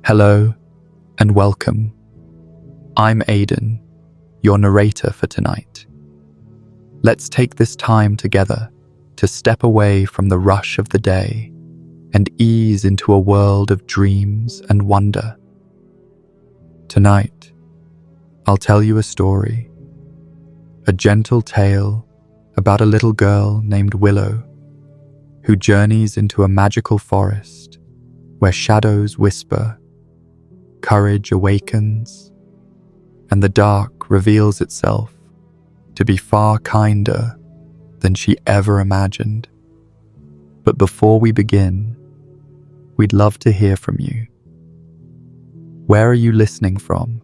Hello and welcome. I'm Aiden, your narrator for tonight. Let's take this time together to step away from the rush of the day and ease into a world of dreams and wonder. Tonight, I'll tell you a story, a gentle tale about a little girl named Willow who journeys into a magical forest where shadows whisper, courage awakens, and the dark reveals itself to be far kinder than she ever imagined. But before we begin, we'd love to hear from you. Where are you listening from?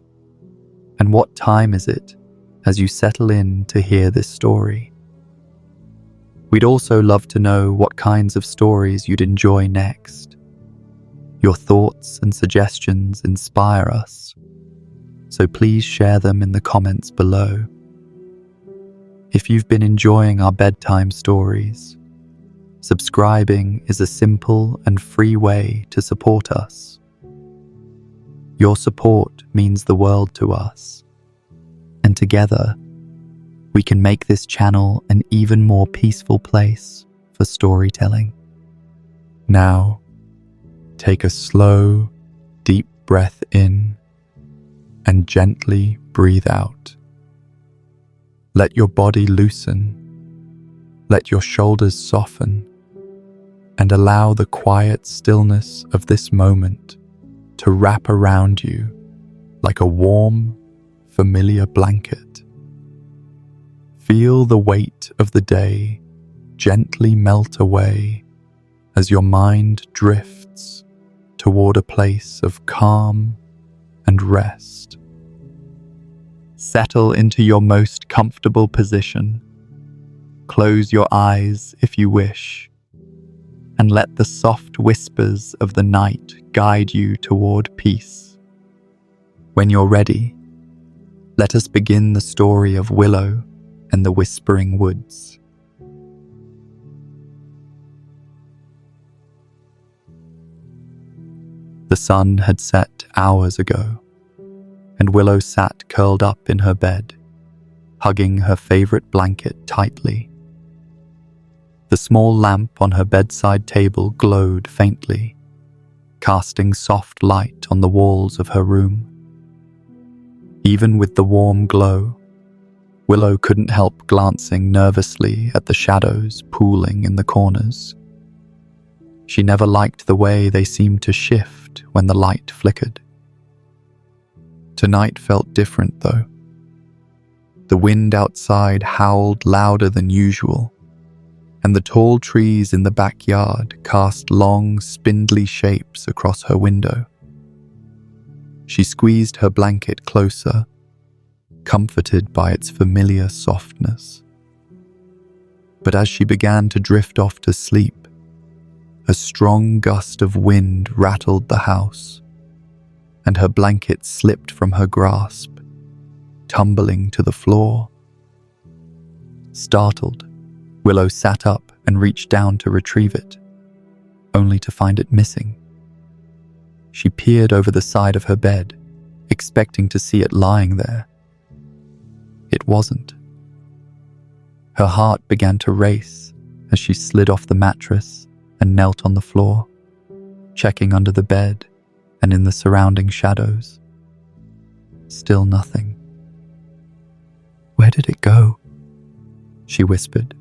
And what time is it as you settle in to hear this story? We'd also love to know what kinds of stories you'd enjoy next. Your thoughts and suggestions inspire us, so please share them in the comments below. If you've been enjoying our bedtime stories, subscribing is a simple and free way to support us. Your support means the world to us, and together, we can make this channel an even more peaceful place for storytelling. Now, take a slow, deep breath in and gently breathe out. Let your body loosen, let your shoulders soften, and allow the quiet stillness of this moment to wrap around you like a warm, familiar blanket. Feel the weight of the day gently melt away as your mind drifts toward a place of calm and rest. Settle into your most comfortable position. Close your eyes if you wish, and let the soft whispers of the night guide you toward peace. When you're ready, let us begin the story of Willow and the Whispering Woods. The sun had set hours ago, and Willow sat curled up in her bed, hugging her favorite blanket tightly. The small lamp on her bedside table glowed faintly, casting soft light on the walls of her room. Even with the warm glow, Willow couldn't help glancing nervously at the shadows pooling in the corners. She never liked the way they seemed to shift when the light flickered. Tonight felt different, though. The wind outside howled louder than usual, and the tall trees in the backyard cast long, spindly shapes across her window. She squeezed her blanket closer, comforted by its familiar softness. But as she began to drift off to sleep, a strong gust of wind rattled the house, and her blanket slipped from her grasp, tumbling to the floor. Startled, Willow sat up and reached down to retrieve it, only to find it missing. She peered over the side of her bed, expecting to see it lying there. It wasn't. Her heart began to race as she slid off the mattress and knelt on the floor, checking under the bed and in the surrounding shadows. Still nothing. "Where did it go?" she whispered,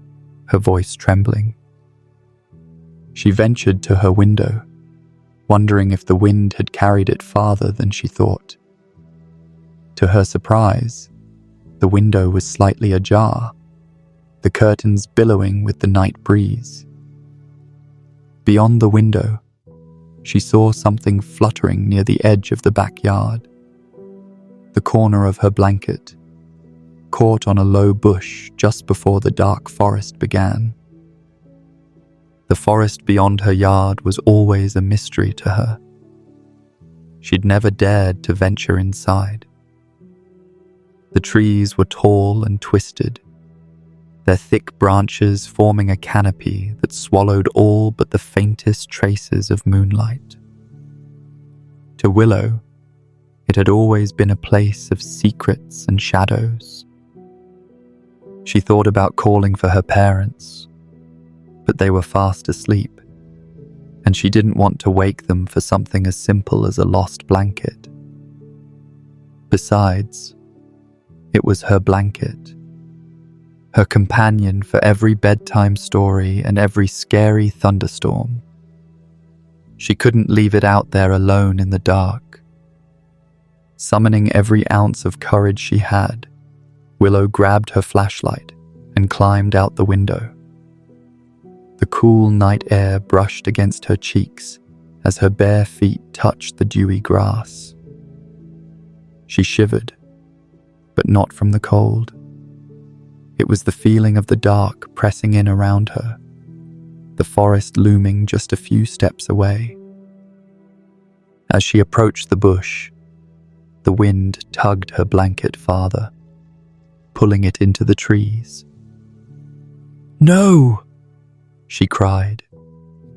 her voice trembling. She ventured to her window, wondering if the wind had carried it farther than she thought. To her surprise, the window was slightly ajar, the curtains billowing with the night breeze. Beyond the window, she saw something fluttering near the edge of the backyard. The corner of her blanket, caught on a low bush just before the dark forest began. The forest beyond her yard was always a mystery to her. She'd never dared to venture inside. The trees were tall and twisted, their thick branches forming a canopy that swallowed all but the faintest traces of moonlight. To Willow, it had always been a place of secrets and shadows. She thought about calling for her parents, but they were fast asleep, and she didn't want to wake them for something as simple as a lost blanket. Besides, it was her blanket, her companion for every bedtime story and every scary thunderstorm. She couldn't leave it out there alone in the dark. Summoning every ounce of courage she had, Willow grabbed her flashlight and climbed out the window. The cool night air brushed against her cheeks as her bare feet touched the dewy grass. She shivered, but not from the cold. It was the feeling of the dark pressing in around her, the forest looming just a few steps away. As she approached the bush, the wind tugged her blanket farther, pulling it into the trees. "No!" she cried,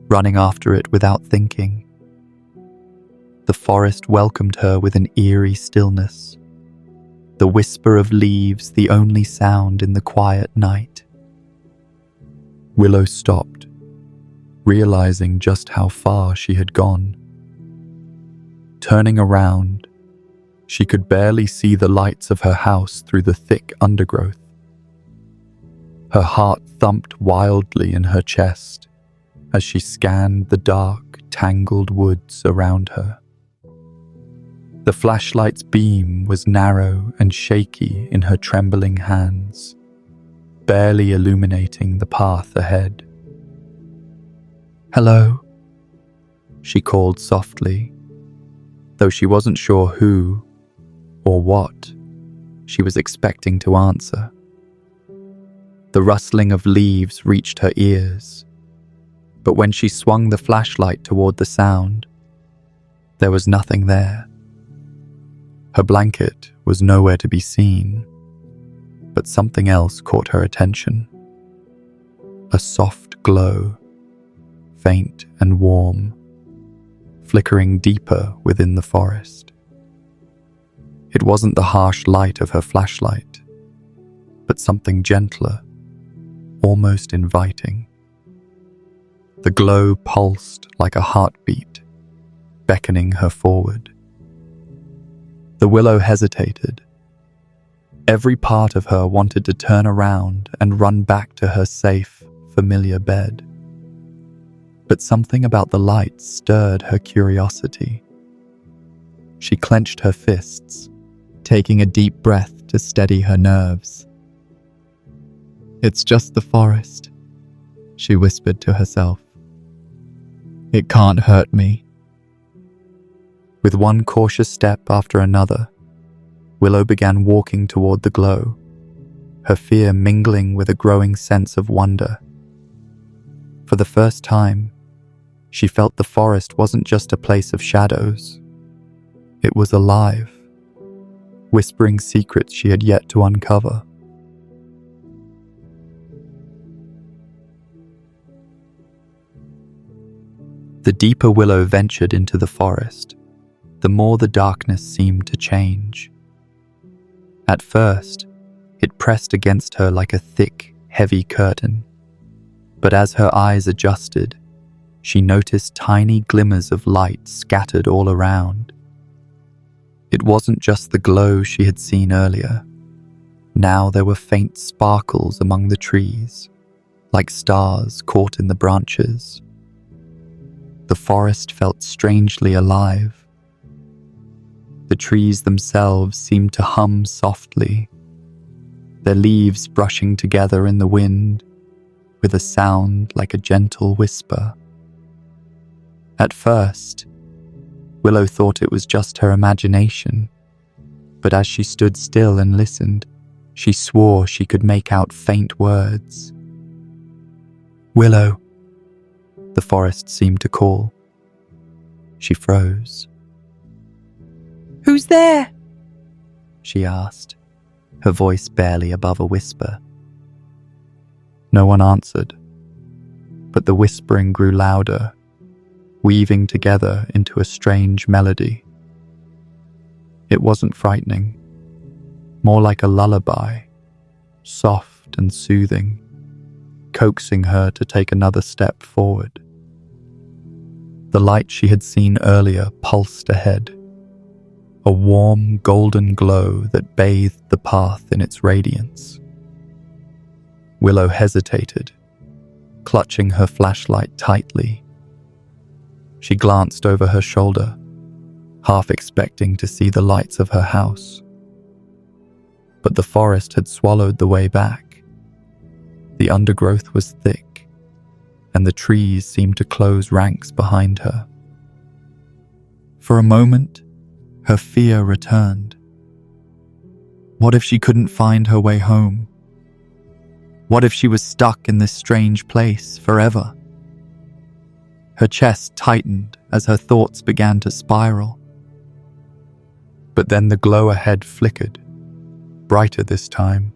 running after it without thinking. The forest welcomed her with an eerie stillness, the whisper of leaves the only sound in the quiet night. Willow stopped, realizing just how far she had gone. Turning around, she could barely see the lights of her house through the thick undergrowth. Her heart thumped wildly in her chest as she scanned the dark, tangled woods around her. The flashlight's beam was narrow and shaky in her trembling hands, barely illuminating the path ahead. "Hello?" she called softly, though she wasn't sure who or what she was expecting to answer. The rustling of leaves reached her ears, but when she swung the flashlight toward the sound, there was nothing there. Her blanket was nowhere to be seen, but something else caught her attention. A soft glow, faint and warm, flickering deeper within the forest. It wasn't the harsh light of her flashlight, but something gentler, almost inviting. The glow pulsed like a heartbeat, beckoning her forward. The willow hesitated. Every part of her wanted to turn around and run back to her safe, familiar bed. But something about the light stirred her curiosity. She clenched her fists, taking a deep breath to steady her nerves. "It's just the forest," she whispered to herself. "It can't hurt me." With one cautious step after another, Willow began walking toward the glow, her fear mingling with a growing sense of wonder. For the first time, she felt the forest wasn't just a place of shadows. It was alive, whispering secrets she had yet to uncover. The deeper Willow ventured into the forest, the more the darkness seemed to change. At first, it pressed against her like a thick, heavy curtain. But as her eyes adjusted, she noticed tiny glimmers of light scattered all around. It wasn't just the glow she had seen earlier. Now there were faint sparkles among the trees, like stars caught in the branches. The forest felt strangely alive. The trees themselves seemed to hum softly, their leaves brushing together in the wind with a sound like a gentle whisper. At first, Willow thought it was just her imagination, but as she stood still and listened, she swore she could make out faint words. "Willow," the forest seemed to call. She froze. "Who's there?" she asked, her voice barely above a whisper. No one answered, but the whispering grew louder, weaving together into a strange melody. It wasn't frightening, more like a lullaby, soft and soothing, coaxing her to take another step forward. The light she had seen earlier pulsed ahead, a warm golden glow that bathed the path in its radiance. Willow hesitated, clutching her flashlight tightly. She glanced over her shoulder, half expecting to see the lights of her house. But the forest had swallowed the way back. The undergrowth was thick, and the trees seemed to close ranks behind her. For a moment, her fear returned. What if she couldn't find her way home? What if she was stuck in this strange place forever? Her chest tightened as her thoughts began to spiral. But then the glow ahead flickered, brighter this time,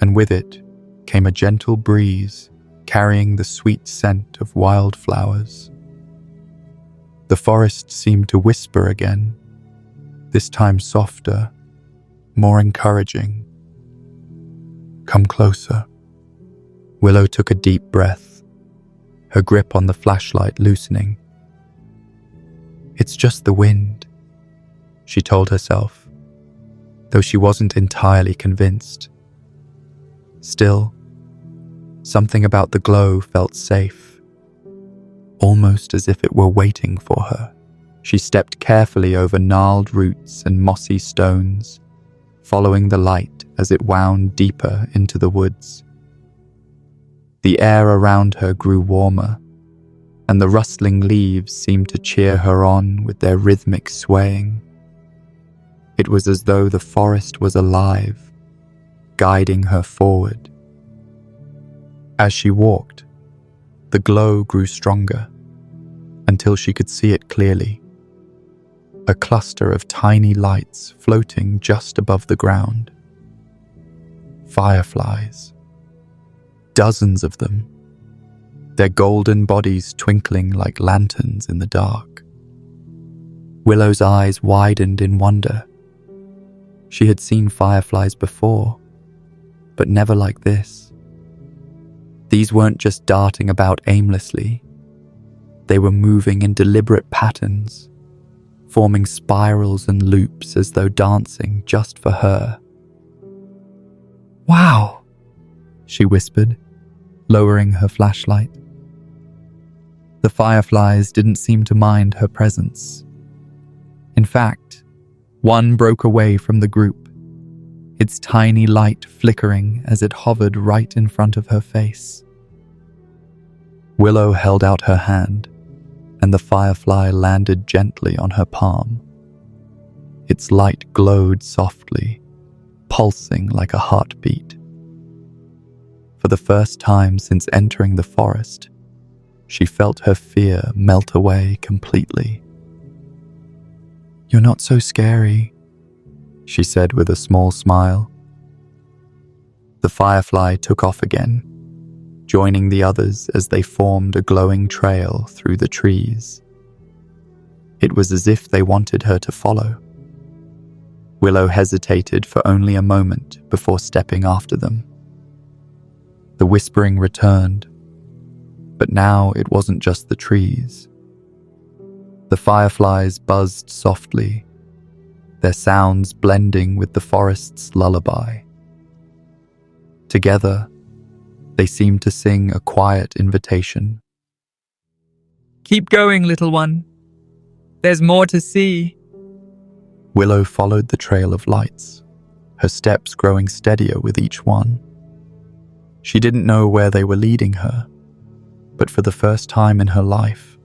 and with it came a gentle breeze carrying the sweet scent of wildflowers. The forest seemed to whisper again, this time softer, more encouraging. Come closer. Willow took a deep breath, her grip on the flashlight loosening. It's just the wind, she told herself, though she wasn't entirely convinced. Still, something about the glow felt safe, almost as if it were waiting for her. She stepped carefully over gnarled roots and mossy stones, following the light as it wound deeper into the woods. The air around her grew warmer, and the rustling leaves seemed to cheer her on with their rhythmic swaying. It was as though the forest was alive, guiding her forward. As she walked, the glow grew stronger, until she could see it clearly. A cluster of tiny lights floating just above the ground. Fireflies. Dozens of them, their golden bodies twinkling like lanterns in the dark. Willow's eyes widened in wonder. She had seen fireflies before, but never like this. These weren't just darting about aimlessly. They were moving in deliberate patterns, forming spirals and loops as though dancing just for her. Wow, she whispered, lowering her flashlight. The fireflies didn't seem to mind her presence. In fact, one broke away from the group, its tiny light flickering as it hovered right in front of her face. Willow held out her hand, and the firefly landed gently on her palm. Its light glowed softly, pulsing like a heartbeat. For the first time since entering the forest, she felt her fear melt away completely. You're not so scary, she said with a small smile. The firefly took off again, joining the others as they formed a glowing trail through the trees. It was as if they wanted her to follow. Willow hesitated for only a moment before stepping after them. The whispering returned, but now it wasn't just the trees. The fireflies buzzed softly, their sounds blending with the forest's lullaby. Together, they seemed to sing a quiet invitation. Keep going, little one. There's more to see. Willow followed the trail of lights, her steps growing steadier with each one. She didn't know where they were leading her, but for the first time in her life,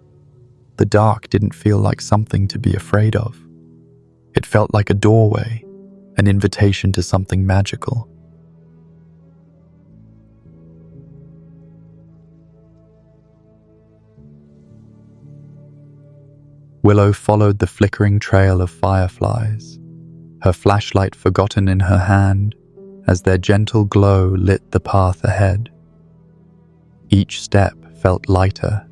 the dark didn't feel like something to be afraid of. It felt like a doorway, an invitation to something magical. Willow followed the flickering trail of fireflies, her flashlight forgotten in her hand as their gentle glow lit the path ahead. Each step felt lighter,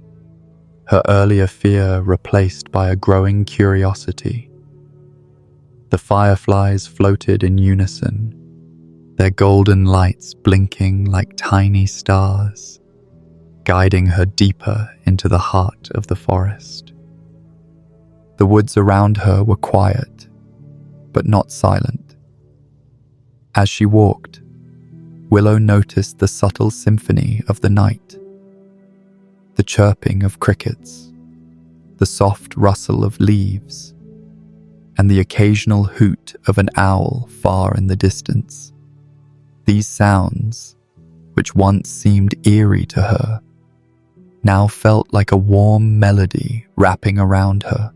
her earlier fear replaced by a growing curiosity. The fireflies floated in unison, their golden lights blinking like tiny stars, guiding her deeper into the heart of the forest. The woods around her were quiet, but not silent. As she walked, Willow noticed the subtle symphony of the night, the chirping of crickets, the soft rustle of leaves, and the occasional hoot of an owl far in the distance. These sounds, which once seemed eerie to her, now felt like a warm melody wrapping around her.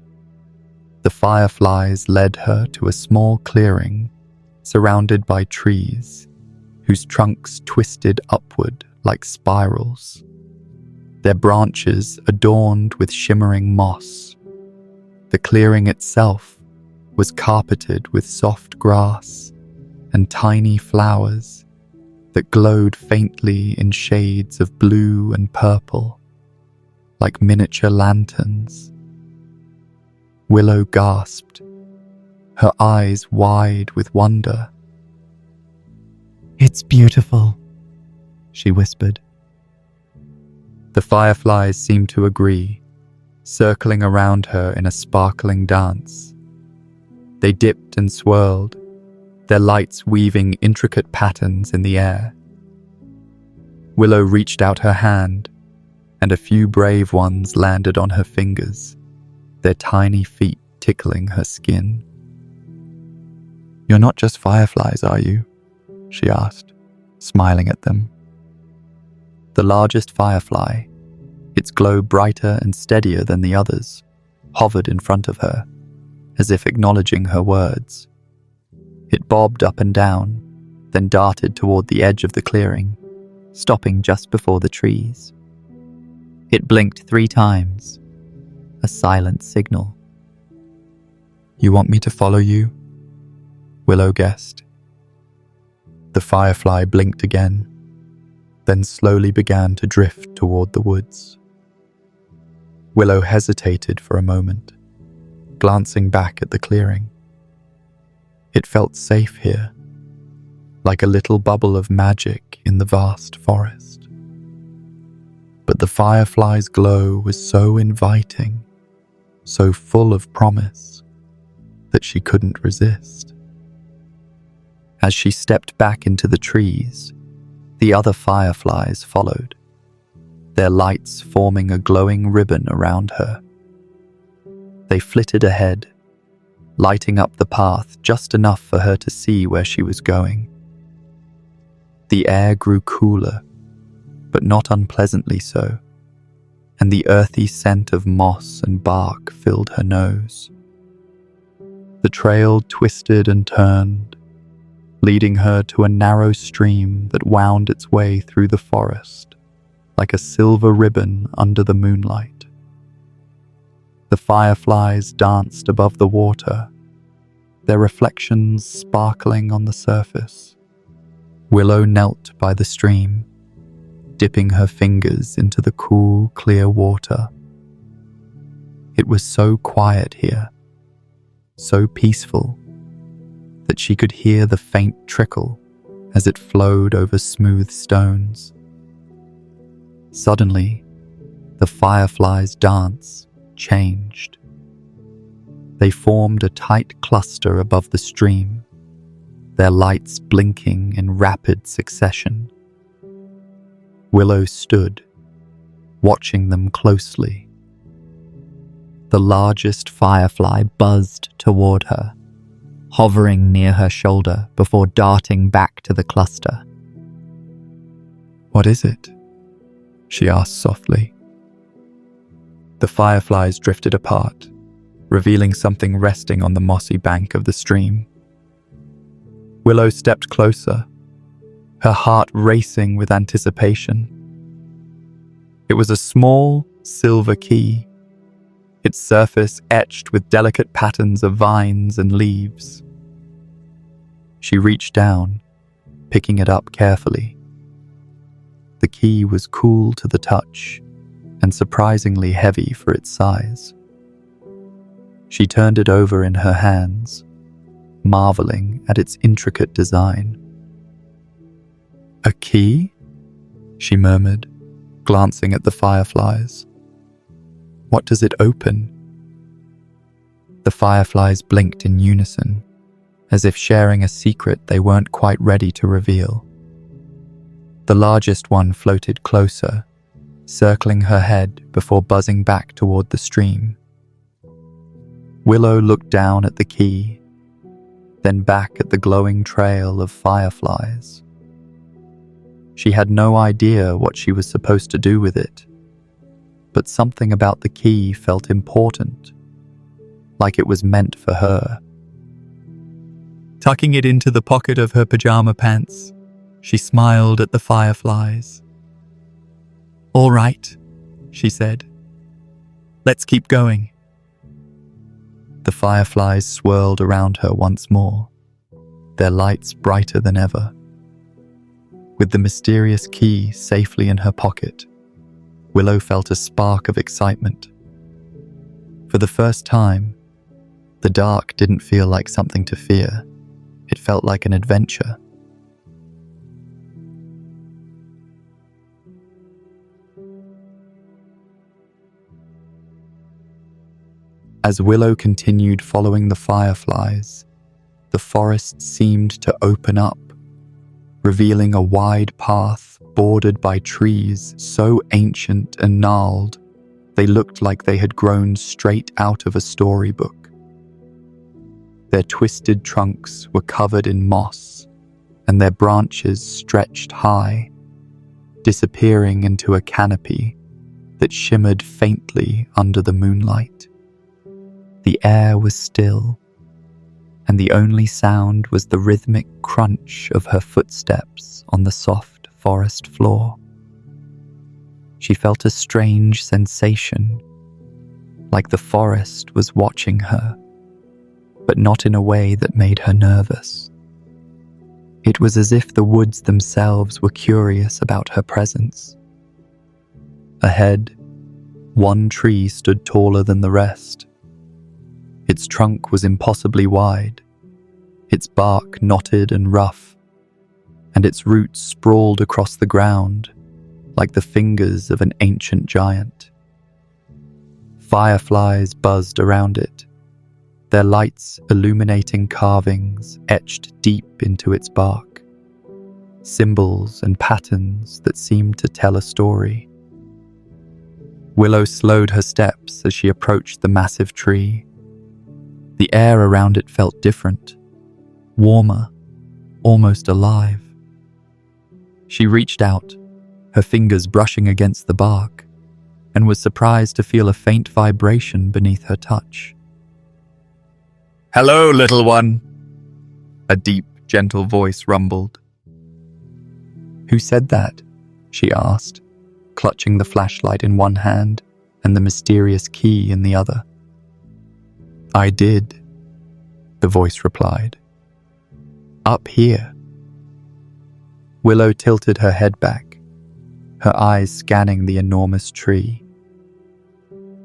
The fireflies led her to a small clearing surrounded by trees, whose trunks twisted upward like spirals, their branches adorned with shimmering moss. The clearing itself was carpeted with soft grass and tiny flowers that glowed faintly in shades of blue and purple, like miniature lanterns. Willow gasped, her eyes wide with wonder. "It's beautiful," she whispered. The fireflies seemed to agree, circling around her in a sparkling dance. They dipped and swirled, their lights weaving intricate patterns in the air. Willow reached out her hand, and a few brave ones landed on her fingers, their tiny feet tickling her skin. "You're not just fireflies, are you?" she asked, smiling at them. The largest firefly, its glow brighter and steadier than the others, hovered in front of her, as if acknowledging her words. It bobbed up and down, then darted toward the edge of the clearing, stopping just before the trees. It blinked 3 times, a silent signal. "You want me to follow you?" Willow guessed. The firefly blinked again, then slowly began to drift toward the woods. Willow hesitated for a moment, glancing back at the clearing. It felt safe here, like a little bubble of magic in the vast forest. But the firefly's glow was so inviting, so full of promise, that she couldn't resist. As she stepped back into the trees, the other fireflies followed, their lights forming a glowing ribbon around her. They flitted ahead, lighting up the path just enough for her to see where she was going. The air grew cooler, but not unpleasantly so, and the earthy scent of moss and bark filled her nose. The trail twisted and turned, leading her to a narrow stream that wound its way through the forest, like a silver ribbon under the moonlight. The fireflies danced above the water, their reflections sparkling on the surface. Willow knelt by the stream, dipping her fingers into the cool, clear water. It was so quiet here, so peaceful, that she could hear the faint trickle as it flowed over smooth stones. Suddenly, the fireflies' dance changed. They formed a tight cluster above the stream, their lights blinking in rapid succession. Willow stood, watching them closely. The largest firefly buzzed toward her, hovering near her shoulder before darting back to the cluster. "What is it?" she asked softly. The fireflies drifted apart, revealing something resting on the mossy bank of the stream. Willow stepped closer, her heart racing with anticipation. It was a small silver key, its surface etched with delicate patterns of vines and leaves. She reached down, picking it up carefully. The key was cool to the touch and surprisingly heavy for its size. She turned it over in her hands, marveling at its intricate design. "A key?" she murmured, glancing at the fireflies. "What does it open?" The fireflies blinked in unison, as if sharing a secret they weren't quite ready to reveal. The largest one floated closer, circling her head before buzzing back toward the stream. Willow looked down at the key, then back at the glowing trail of fireflies. She had no idea what she was supposed to do with it, but something about the key felt important, like it was meant for her. Tucking it into the pocket of her pajama pants, she smiled at the fireflies. "All right," she said. "Let's keep going." The fireflies swirled around her once more, their lights brighter than ever. With the mysterious key safely in her pocket, Willow felt a spark of excitement. For the first time, the dark didn't feel like something to fear. It felt like an adventure. As Willow continued following the fireflies, the forest seemed to open up, revealing a wide path bordered by trees so ancient and gnarled they looked like they had grown straight out of a storybook. Their twisted trunks were covered in moss, and their branches stretched high, disappearing into a canopy that shimmered faintly under the moonlight. The air was still, and the only sound was the rhythmic crunch of her footsteps on the soft forest floor. She felt a strange sensation, like the forest was watching her, but not in a way that made her nervous. It was as if the woods themselves were curious about her presence. Ahead, one tree stood taller than the rest. Its trunk was impossibly wide, its bark knotted and rough, and its roots sprawled across the ground like the fingers of an ancient giant. Fireflies buzzed around it, their lights illuminating carvings etched deep into its bark, symbols and patterns that seemed to tell a story. Willow slowed her steps as she approached the massive tree. The air around it felt different, warmer, almost alive. She reached out, her fingers brushing against the bark, and was surprised to feel a faint vibration beneath her touch. "Hello, little one," a deep, gentle voice rumbled. "Who said that?" she asked, clutching the flashlight in one hand and the mysterious key in the other. "I did," the voice replied. "Up here." Willow tilted her head back, her eyes scanning the enormous tree.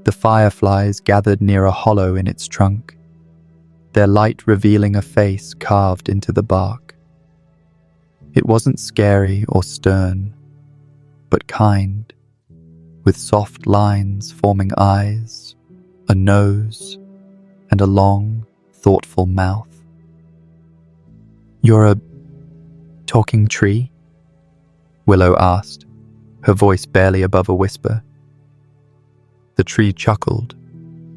The fireflies gathered near a hollow in its trunk, their light revealing a face carved into the bark. It wasn't scary or stern, but kind, with soft lines forming eyes, a nose, and a long, thoughtful mouth. "You're a talking tree?" Willow asked, her voice barely above a whisper. The tree chuckled,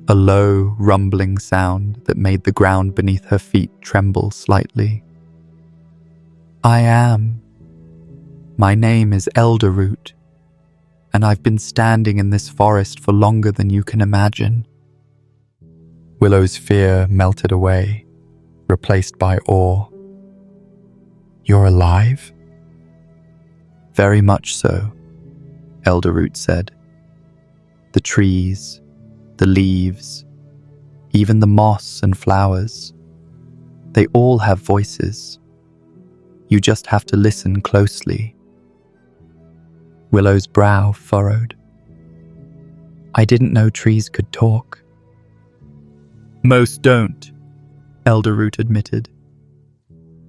a low, rumbling sound that made the ground beneath her feet tremble slightly. "I am. My name is Elderroot, and I've been standing in this forest for longer than you can imagine." Willow's fear melted away, replaced by awe. "You're alive?" "Very much so," Elderroot said. "The trees, the leaves, even the moss and flowers, they all have voices. You just have to listen closely." Willow's brow furrowed. "I didn't know trees could talk." "Most don't," Elderroot admitted.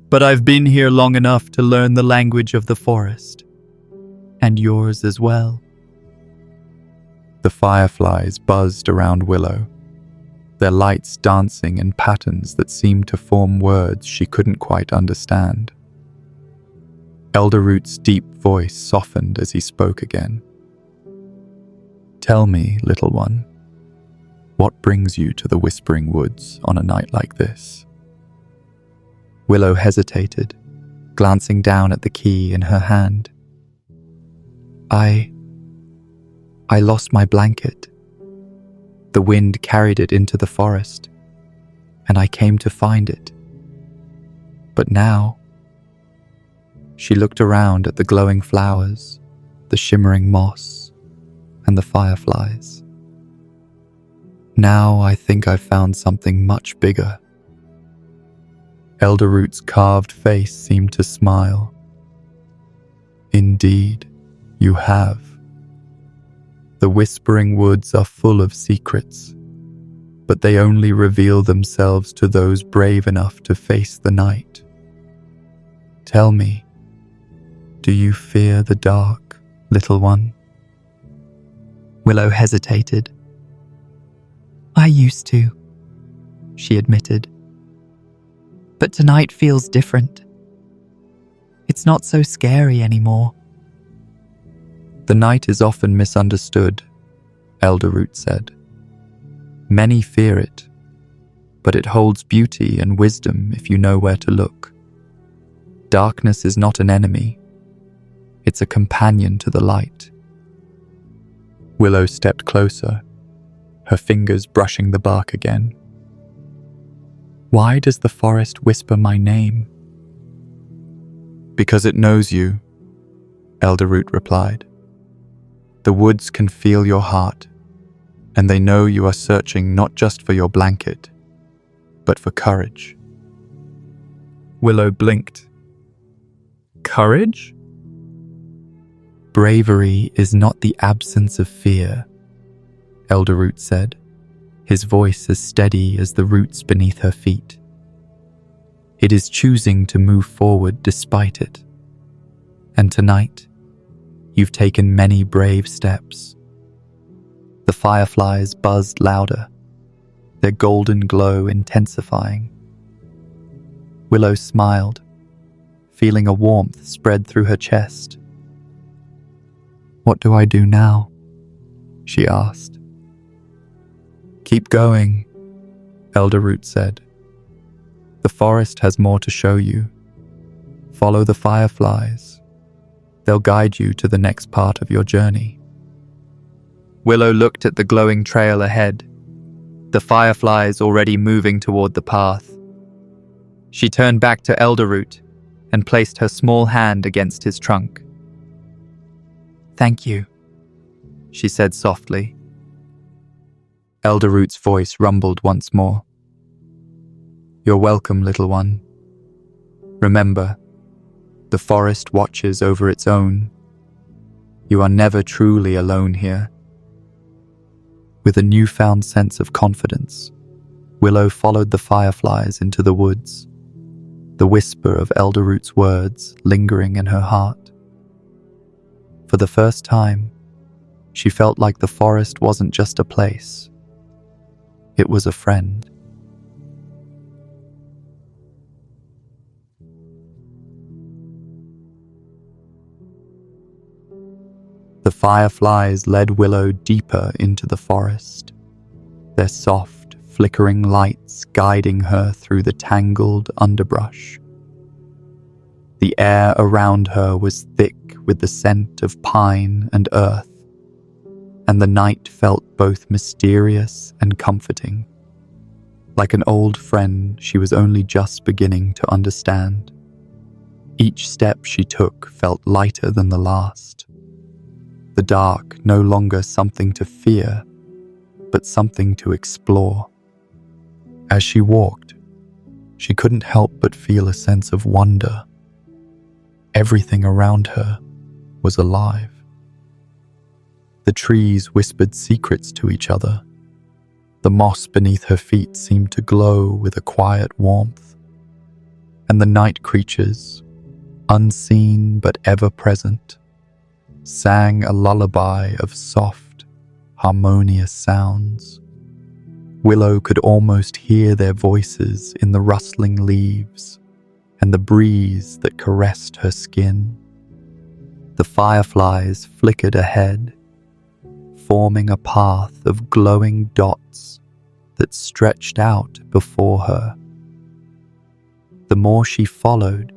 But I've been here long enough to learn the language of the forest. And yours as well. The fireflies buzzed around Willow, their lights dancing in patterns that seemed to form words she couldn't quite understand. Elderroot's deep voice softened as he spoke again. Tell me, little one, what brings you to the Whispering Woods on a night like this? Willow hesitated, glancing down at the key in her hand. I lost my blanket. The wind carried it into the forest, and I came to find it. But now, she looked around at the glowing flowers, the shimmering moss, and the fireflies. Now I think I've found something much bigger. Elderroot's carved face seemed to smile. Indeed, you have. The Whispering Woods are full of secrets, but they only reveal themselves to those brave enough to face the night. Tell me, do you fear the dark, little one? Willow hesitated. I used to, she admitted. But tonight feels different. It's not so scary anymore. The night is often misunderstood, Elderroot said. Many fear it, but it holds beauty and wisdom if you know where to look. Darkness is not an enemy. It's a companion to the light. Willow stepped closer, her fingers brushing the bark again. Why does the forest whisper my name? Because it knows you, Elderroot replied. The woods can feel your heart, and they know you are searching not just for your blanket, but for courage. Willow blinked. Courage? Bravery is not the absence of fear, Elderroot said, his voice as steady as the roots beneath her feet. It is choosing to move forward despite it. And tonight, you've taken many brave steps. The fireflies buzzed louder, their golden glow intensifying. Willow smiled, feeling a warmth spread through her chest. What do I do now? She asked. Keep going, Elderroot said. The forest has more to show you. Follow the fireflies. They'll guide you to the next part of your journey. Willow looked at the glowing trail ahead, the fireflies already moving toward the path. She turned back to Elderroot and placed her small hand against his trunk. Thank you, she said softly. Elderroot's voice rumbled once more. You're welcome, little one. Remember, the forest watches over its own. You are never truly alone here. With a newfound sense of confidence, Willow followed the fireflies into the woods, the whisper of Elderroot's words lingering in her heart. For the first time, she felt like the forest wasn't just a place. It was a friend. The fireflies led Willow deeper into the forest, their soft, flickering lights guiding her through the tangled underbrush. The air around her was thick with the scent of pine and earth, and the night felt both mysterious and comforting. Like an old friend she was only just beginning to understand. Each step she took felt lighter than the last. The dark no longer something to fear, but something to explore. As she walked, she couldn't help but feel a sense of wonder. Everything around her was alive. The trees whispered secrets to each other. The moss beneath her feet seemed to glow with a quiet warmth. and the night creatures, unseen but ever present, sang a lullaby of soft, harmonious sounds. Willow could almost hear their voices in the rustling leaves and the breeze that caressed her skin. The fireflies flickered ahead, forming a path of glowing dots that stretched out before her. The more she followed,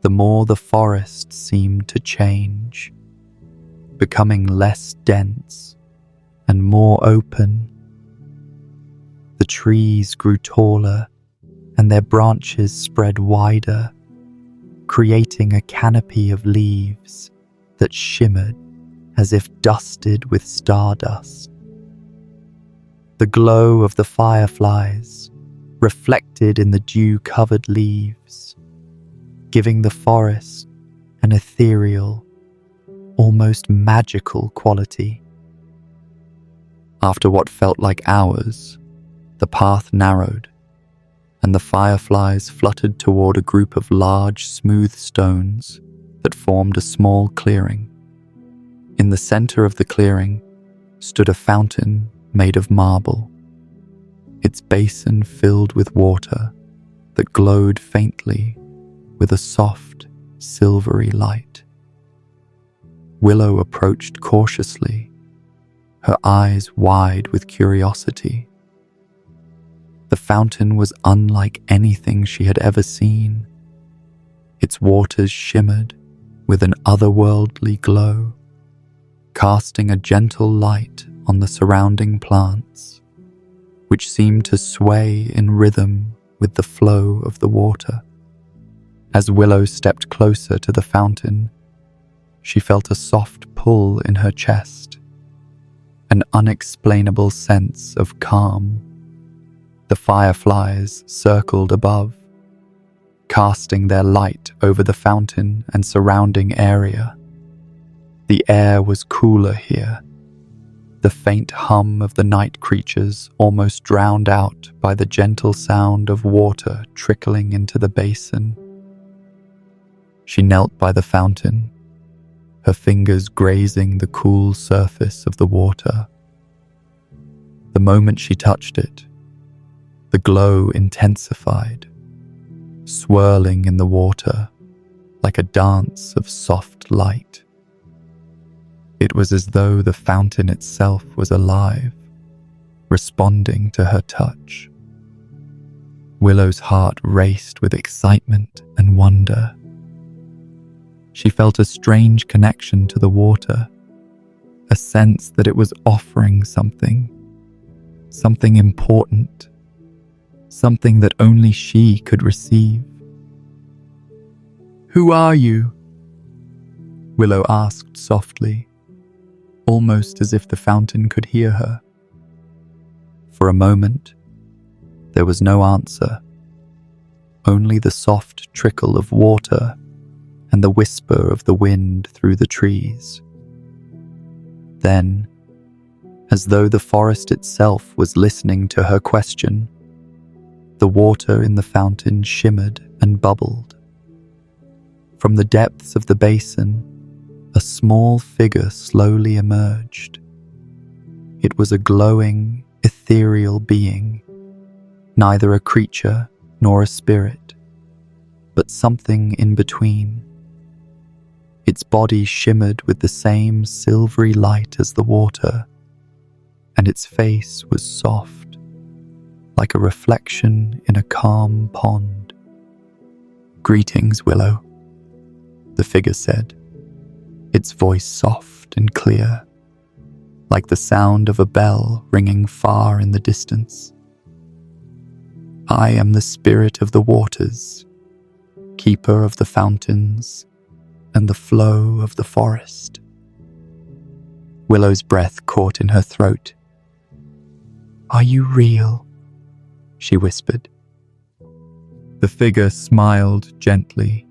the more the forest seemed to change, becoming less dense and more open. The trees grew taller and their branches spread wider, creating a canopy of leaves that shimmered as if dusted with stardust. The glow of the fireflies reflected in the dew-covered leaves, giving the forest an ethereal, almost magical quality. After what felt like hours, the path narrowed, and the fireflies fluttered toward a group of large, smooth stones that formed a small clearing. In the center of the clearing stood a fountain made of marble, its basin filled with water that glowed faintly with a soft, silvery light. Willow approached cautiously, her eyes wide with curiosity. The fountain was unlike anything she had ever seen. Its waters shimmered with an otherworldly glow, casting a gentle light on the surrounding plants, which seemed to sway in rhythm with the flow of the water. As Willow stepped closer to the fountain, she felt a soft pull in her chest, an unexplainable sense of calm. The fireflies circled above, casting their light over the fountain and surrounding area. The air was cooler here, the faint hum of the night creatures almost drowned out by the gentle sound of water trickling into the basin. She knelt by the fountain, her fingers grazing the cool surface of the water. The moment she touched it, the glow intensified, swirling in the water like a dance of soft light. It was as though the fountain itself was alive, responding to her touch. Willow's heart raced with excitement and wonder. She felt a strange connection to the water, a sense that it was offering something important, something that only she could receive. "Who are you?" Willow asked softly, almost as if the fountain could hear her. For a moment, there was no answer, only the soft trickle of water and the whisper of the wind through the trees. Then, as though the forest itself was listening to her question, the water in the fountain shimmered and bubbled. From the depths of the basin, a small figure slowly emerged. It was a glowing, ethereal being, neither a creature nor a spirit, but something in between. Its body shimmered with the same silvery light as the water, and its face was soft, like a reflection in a calm pond. "Greetings, Willow," the figure said, its voice soft and clear, like the sound of a bell ringing far in the distance. "I am the spirit of the waters, keeper of the fountains, and the flow of the forest." Willow's breath caught in her throat. "Are you real?" she whispered. The figure smiled gently.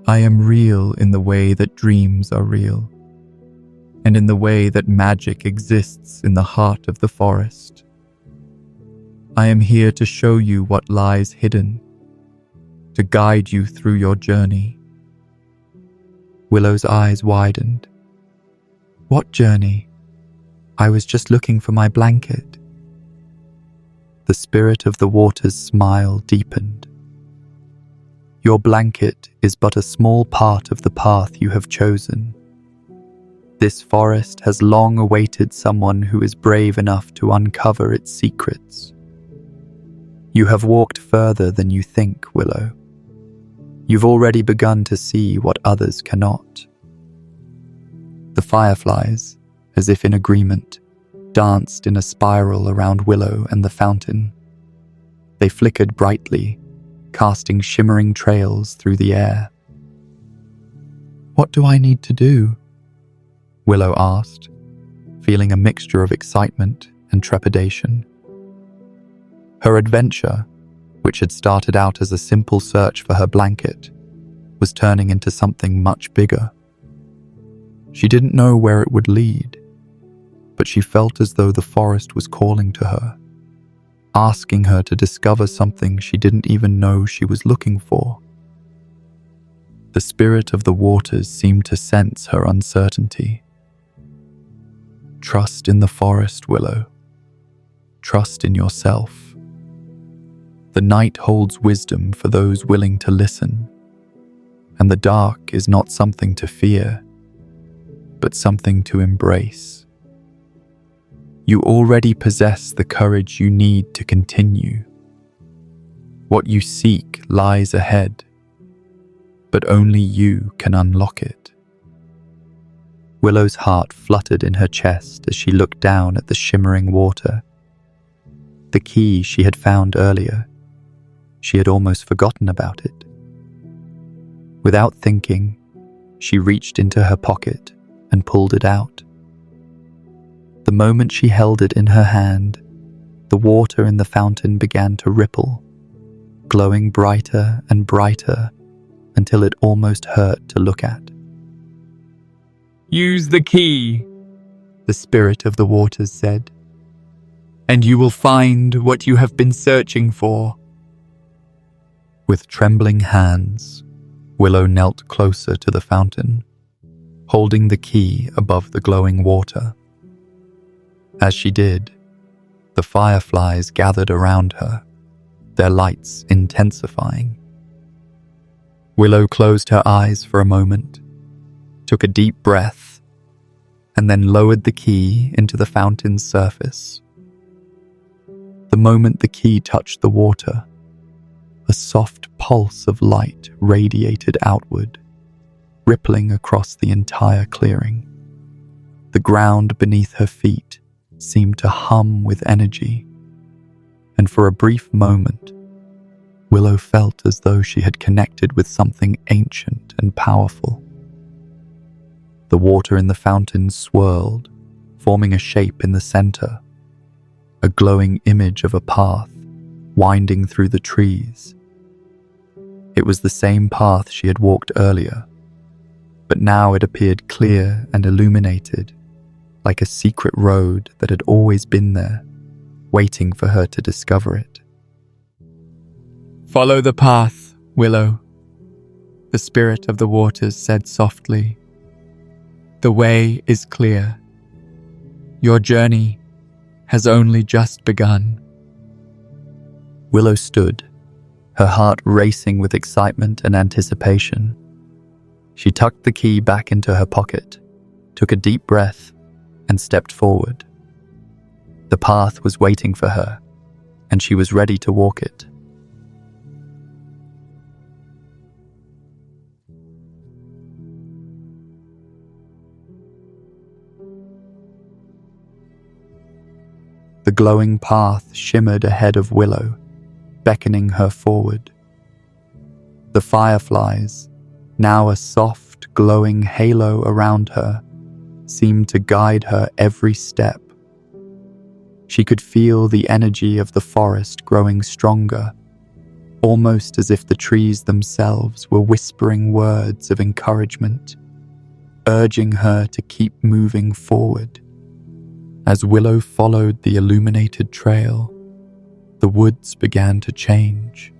"I am real in the way that dreams are real, and in the way that magic exists in the heart of the forest. I am here to show you what lies hidden to guide you through your journey." Willow's eyes widened. "What journey? I was just looking for my blanket." The spirit of the waters' smile deepened. "Your blanket is but a small part of the path you have chosen. This forest has long awaited someone who is brave enough to uncover its secrets. You have walked further than you think, Willow. You've already begun to see what others cannot." The fireflies, as if in agreement, danced in a spiral around Willow and the fountain. They flickered brightly, casting shimmering trails through the air. "What do I need to do?" Willow asked, feeling a mixture of excitement and trepidation. Her adventure, which had started out as a simple search for her blanket, was turning into something much bigger. She didn't know where it would lead, but she felt as though the forest was calling to her, asking her to discover something she didn't even know she was looking for. The spirit of the waters seemed to sense her uncertainty. "Trust in the forest, Willow. Trust in yourself. The night holds wisdom for those willing to listen, and the dark is not something to fear, but something to embrace. You already possess the courage you need to continue. What you seek lies ahead, but only you can unlock it." Willow's heart fluttered in her chest as she looked down at the shimmering water. The key she had found earlier, she had almost forgotten about it. Without thinking, she reached into her pocket and pulled it out. The moment she held it in her hand, the water in the fountain began to ripple, glowing brighter and brighter until it almost hurt to look at. "Use the key," the spirit of the waters said, "and you will find what you have been searching for." With trembling hands, Willow knelt closer to the fountain, holding the key above the glowing water. As she did, the fireflies gathered around her, their lights intensifying. Willow closed her eyes for a moment, took a deep breath, and then lowered the key into the fountain's surface. The moment the key touched the water, a soft pulse of light radiated outward, rippling across the entire clearing. The ground beneath her feet seemed to hum with energy, and for a brief moment, Willow felt as though she had connected with something ancient and powerful. The water in the fountain swirled, forming a shape in the center, a glowing image of a path winding through the trees. It was the same path she had walked earlier, but now it appeared clear and illuminated, like a secret road that had always been there, waiting for her to discover it. "Follow the path, Willow," the spirit of the waters said softly. "The way is clear. Your journey has only just begun." Willow stood, her heart racing with excitement and anticipation. She tucked the key back into her pocket, took a deep breath, and stepped forward. The path was waiting for her, and she was ready to walk it. The glowing path shimmered ahead of Willow, beckoning her forward. The fireflies, now a soft, glowing halo around her, seemed to guide her every step. She could feel the energy of the forest growing stronger, almost as if the trees themselves were whispering words of encouragement, urging her to keep moving forward. As Willow followed the illuminated trail, the woods began to change.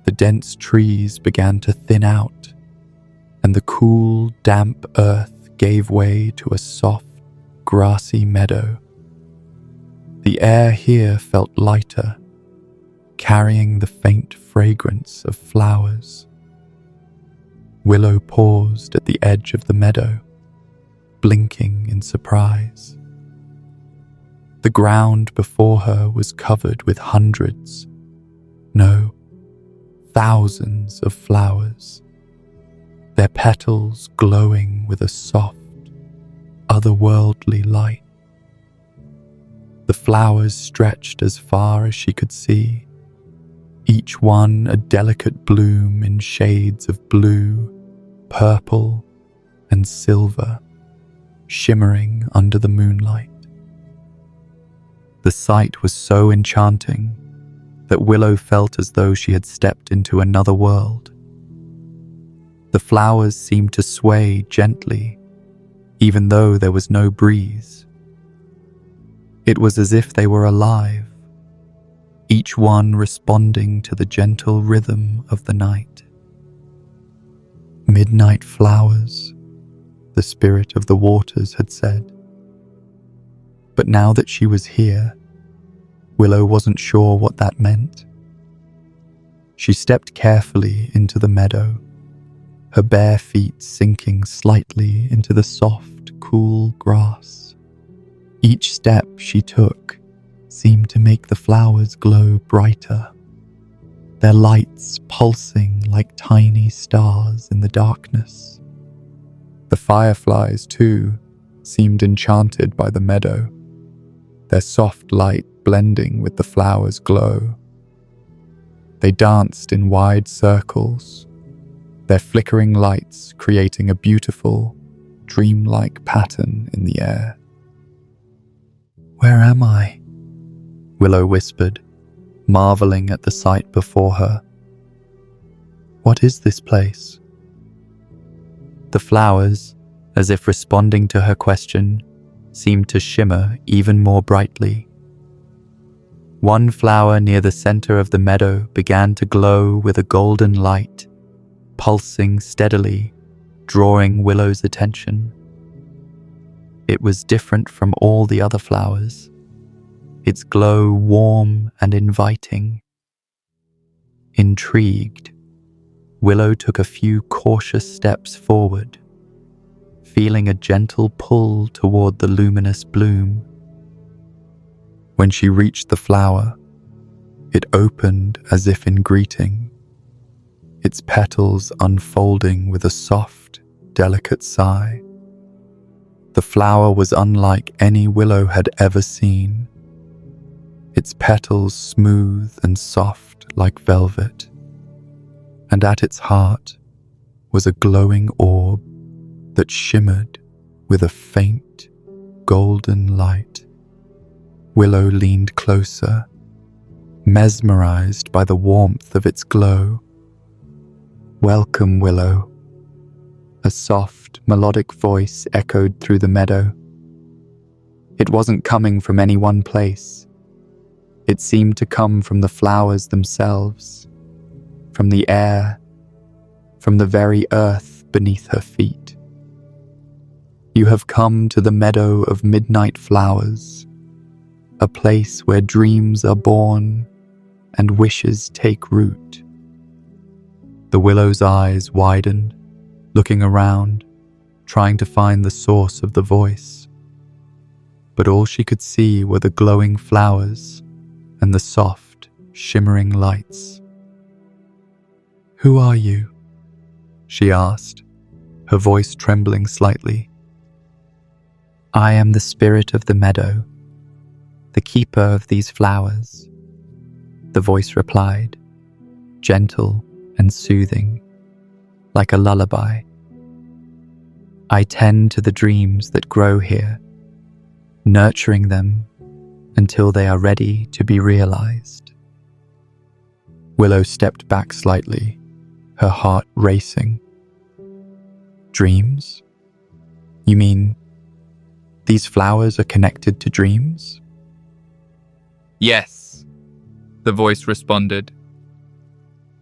The dense trees began to thin out, and the cool, damp earth gave way to a soft, grassy meadow. The air here felt lighter, carrying the faint fragrance of flowers. Willow paused at the edge of the meadow, blinking in surprise. The ground before her was covered with hundreds, no, thousands of flowers, their petals glowing with a soft, otherworldly light. The flowers stretched as far as she could see, each one a delicate bloom in shades of blue, purple, and silver, shimmering under the moonlight. The sight was so enchanting that Willow felt as though she had stepped into another world. The flowers seemed to sway gently, even though there was no breeze. It was as if they were alive, each one responding to the gentle rhythm of the night. Midnight flowers, the spirit of the waters had said. But now that she was here, Willow wasn't sure what that meant. She stepped carefully into the meadow, her bare feet sinking slightly into the soft, cool grass. Each step she took seemed to make the flowers glow brighter, their lights pulsing like tiny stars in the darkness. The fireflies, too, seemed enchanted by the meadow, their soft light blending with the flowers' glow. They danced in wide circles, their flickering lights creating a beautiful, dreamlike pattern in the air. "Where am I?" Willow whispered, marveling at the sight before her. "What is this place?" The flowers, as if responding to her question, seemed to shimmer even more brightly. One flower near the center of the meadow began to glow with a golden light, pulsing steadily, drawing Willow's attention. It was different from all the other flowers, its glow warm and inviting. Intrigued, Willow took a few cautious steps forward, feeling a gentle pull toward the luminous bloom. When she reached the flower, it opened as if in greeting, its petals unfolding with a soft, delicate sigh. The flower was unlike any Willow had ever seen, its petals smooth and soft like velvet, and at its heart was a glowing orb that shimmered with a faint, golden light. Willow leaned closer, mesmerized by the warmth of its glow. "Welcome, Willow." A soft, melodic voice echoed through the meadow. It wasn't coming from any one place. It seemed to come from the flowers themselves, from the air, from the very earth beneath her feet. "You have come to the meadow of midnight flowers, a place where dreams are born and wishes take root." The Willow's eyes widened, looking around, trying to find the source of the voice. But all she could see were the glowing flowers and the soft, shimmering lights. "Who are you?" she asked, her voice trembling slightly. "I am the spirit of the meadow, the keeper of these flowers," the voice replied, gentle and soothing, like a lullaby. "I tend to the dreams that grow here, nurturing them until they are ready to be realized." Willow stepped back slightly, her heart racing. "Dreams? You mean these flowers are connected to dreams?" "Yes," the voice responded.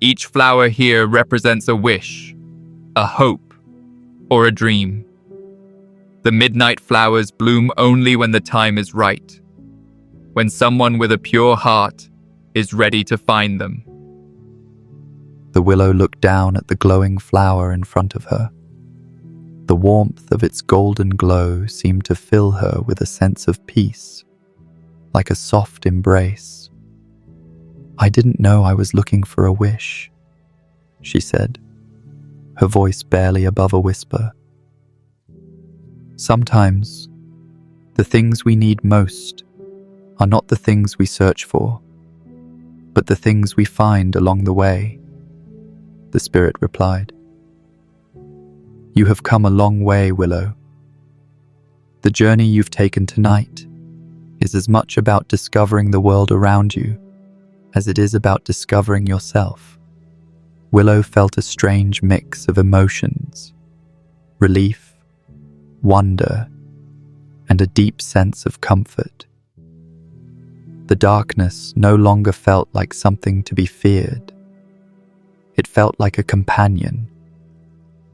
Each flower here represents a wish, a hope, or a dream. The midnight flowers bloom only when the time is right, when someone with a pure heart is ready to find them. The willow looked down at the glowing flower in front of her. The warmth of its golden glow seemed to fill her with a sense of peace, like a soft embrace. "I didn't know I was looking for a wish," she said, her voice barely above a whisper. Sometimes, the things we need most are not the things we search for, but the things we find along the way, the spirit replied. "You have come a long way, Willow. The journey you've taken tonight is as much about discovering the world around you as it is about discovering yourself." Willow felt a strange mix of emotions, relief, wonder, and a deep sense of comfort. The darkness no longer felt like something to be feared. It felt like a companion,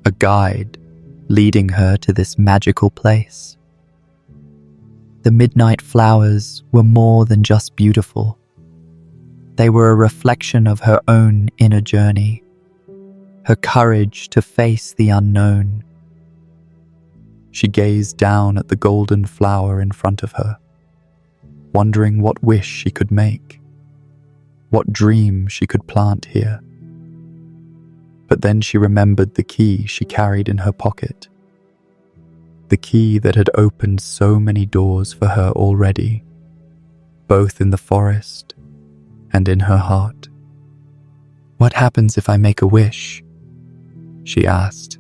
a guide leading her to this magical place. The midnight flowers were more than just beautiful. They were a reflection of her own inner journey, her courage to face the unknown. She gazed down at the golden flower in front of her, wondering what wish she could make, what dream she could plant here. But then she remembered the key she carried in her pocket, the key that had opened so many doors for her already, both in the forest and in her heart. "What happens if I make a wish?" she asked,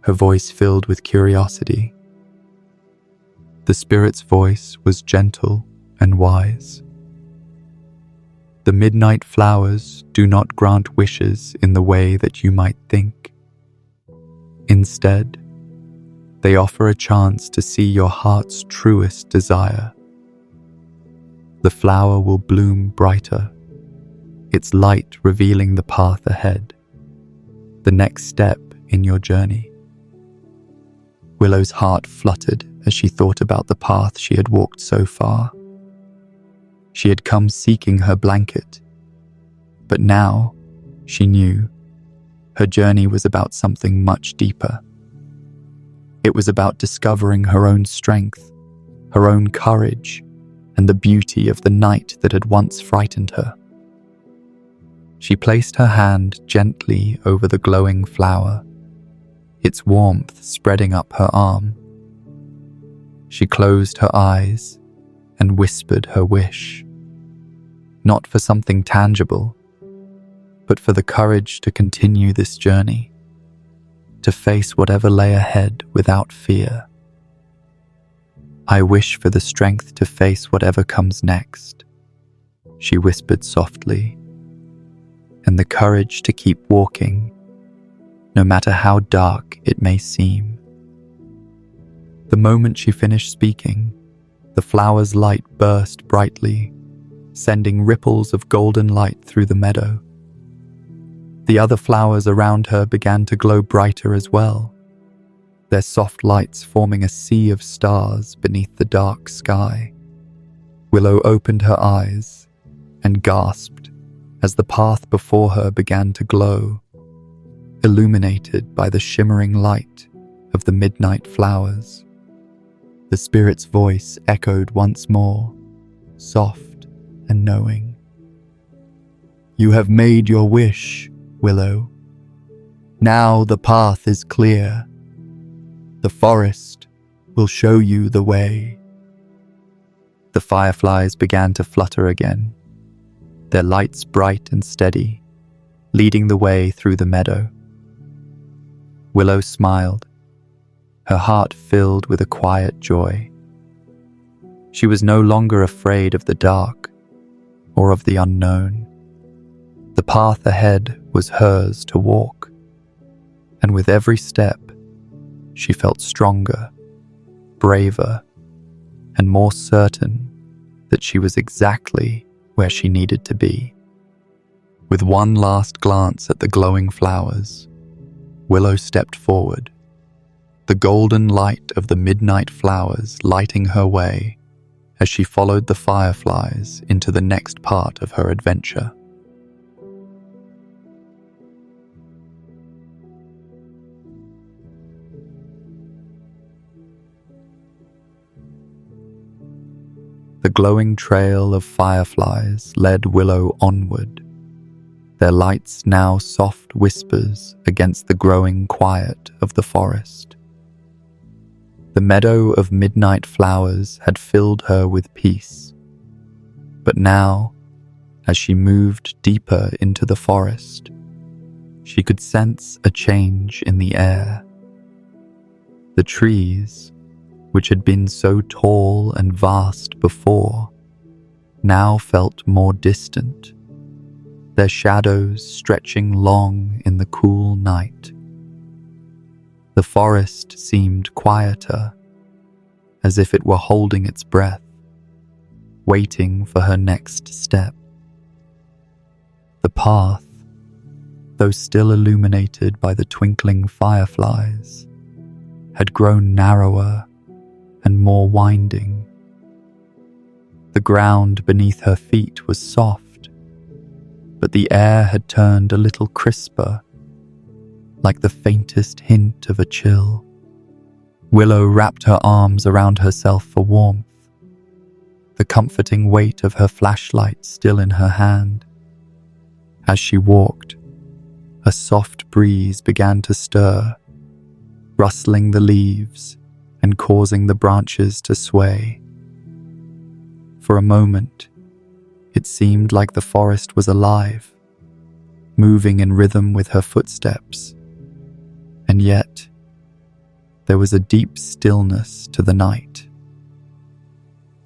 her voice filled with curiosity. The spirit's voice was gentle and wise. "The midnight flowers do not grant wishes in the way that you might think. Instead, they offer a chance to see your heart's truest desire. The flower will bloom brighter, its light revealing the path ahead, the next step in your journey." Willow's heart fluttered as she thought about the path she had walked so far. She had come seeking her blanket, but now she knew her journey was about something much deeper. It was about discovering her own strength, her own courage, and the beauty of the night that had once frightened her. She placed her hand gently over the glowing flower, its warmth spreading up her arm. She closed her eyes and whispered her wish, not for something tangible, but for the courage to continue this journey, to face whatever lay ahead without fear. "I wish for the strength to face whatever comes next," she whispered softly, "and the courage to keep walking, no matter how dark it may seem." The moment she finished speaking, the flower's light burst brightly, sending ripples of golden light through the meadow. The other flowers around her began to glow brighter as well, their soft lights forming a sea of stars beneath the dark sky. Willow opened her eyes and gasped as the path before her began to glow, illuminated by the shimmering light of the midnight flowers. The spirit's voice echoed once more, soft and knowing. "You have made your wish, Willow. Now the path is clear. The forest will show you the way." The fireflies began to flutter again, their lights bright and steady, leading the way through the meadow. Willow smiled, her heart filled with a quiet joy. She was no longer afraid of the dark or of the unknown. The path ahead was hers to walk, and with every step, she felt stronger, braver, and more certain that she was exactly where she needed to be. With one last glance at the glowing flowers, Willow stepped forward, the golden light of the midnight flowers lighting her way as she followed the fireflies into the next part of her adventure. The glowing trail of fireflies led Willow onward, their lights now soft whispers against the growing quiet of the forest. The meadow of midnight flowers had filled her with peace, but now, as she moved deeper into the forest, she could sense a change in the air. The trees, which had been so tall and vast before, now felt more distant, their shadows stretching long in the cool night. The forest seemed quieter, as if it were holding its breath, waiting for her next step. The path, though still illuminated by the twinkling fireflies, had grown narrower and more winding. The ground beneath her feet was soft, but the air had turned a little crisper, like the faintest hint of a chill. Willow wrapped her arms around herself for warmth, the comforting weight of her flashlight still in her hand. As she walked, a soft breeze began to stir, rustling the leaves and causing the branches to sway. For a moment, it seemed like the forest was alive, moving in rhythm with her footsteps. And yet, there was a deep stillness to the night.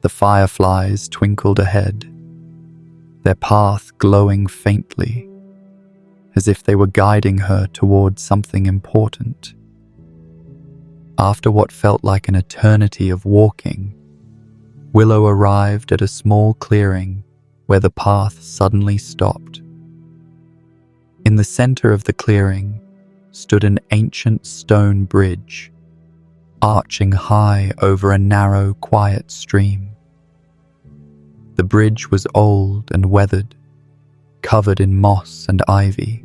The fireflies twinkled ahead, their path glowing faintly, as if they were guiding her toward something important. After what felt like an eternity of walking, Willow arrived at a small clearing where the path suddenly stopped. In the center of the clearing stood an ancient stone bridge, arching high over a narrow, quiet stream. The bridge was old and weathered, covered in moss and ivy,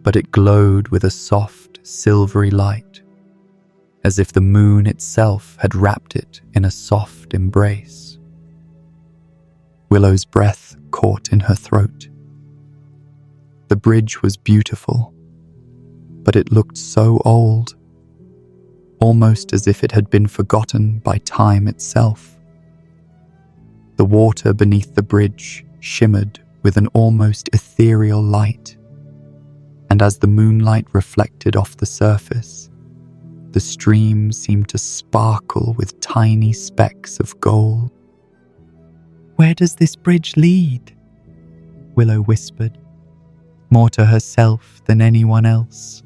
but it glowed with a soft, silvery light, as if the moon itself had wrapped it in a soft embrace. Willow's breath caught in her throat. The bridge was beautiful, but it looked so old, almost as if it had been forgotten by time itself. The water beneath the bridge shimmered with an almost ethereal light, and as the moonlight reflected off the surface, the stream seemed to sparkle with tiny specks of gold. "Where does this bridge lead?" Willow whispered, more to herself than anyone else.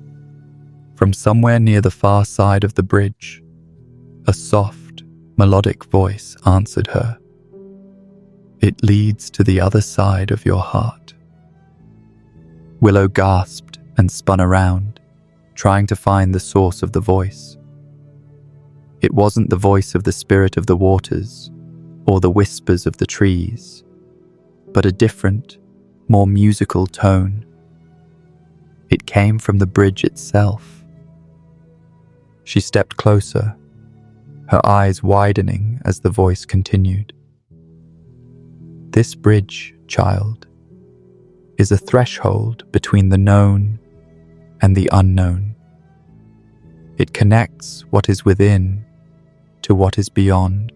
From somewhere near the far side of the bridge, a soft, melodic voice answered her. "It leads to the other side of your heart." Willow gasped and spun around, trying to find the source of the voice. It wasn't the voice of the spirit of the waters or the whispers of the trees, but a different, more musical tone. It came from the bridge itself. She stepped closer, her eyes widening as the voice continued. "This bridge, child, is a threshold between the known and the unknown. It connects what is within to what is beyond,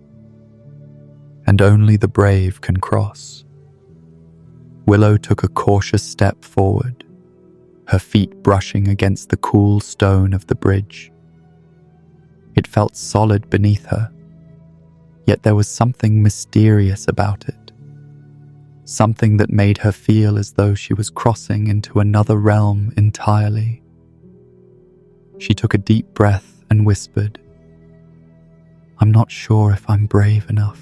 and only the brave can cross." Willow took a cautious step forward, her feet brushing against the cool stone of the bridge. It felt solid beneath her, yet there was something mysterious about it, something that made her feel as though she was crossing into another realm entirely. She took a deep breath and whispered, "I'm not sure if I'm brave enough."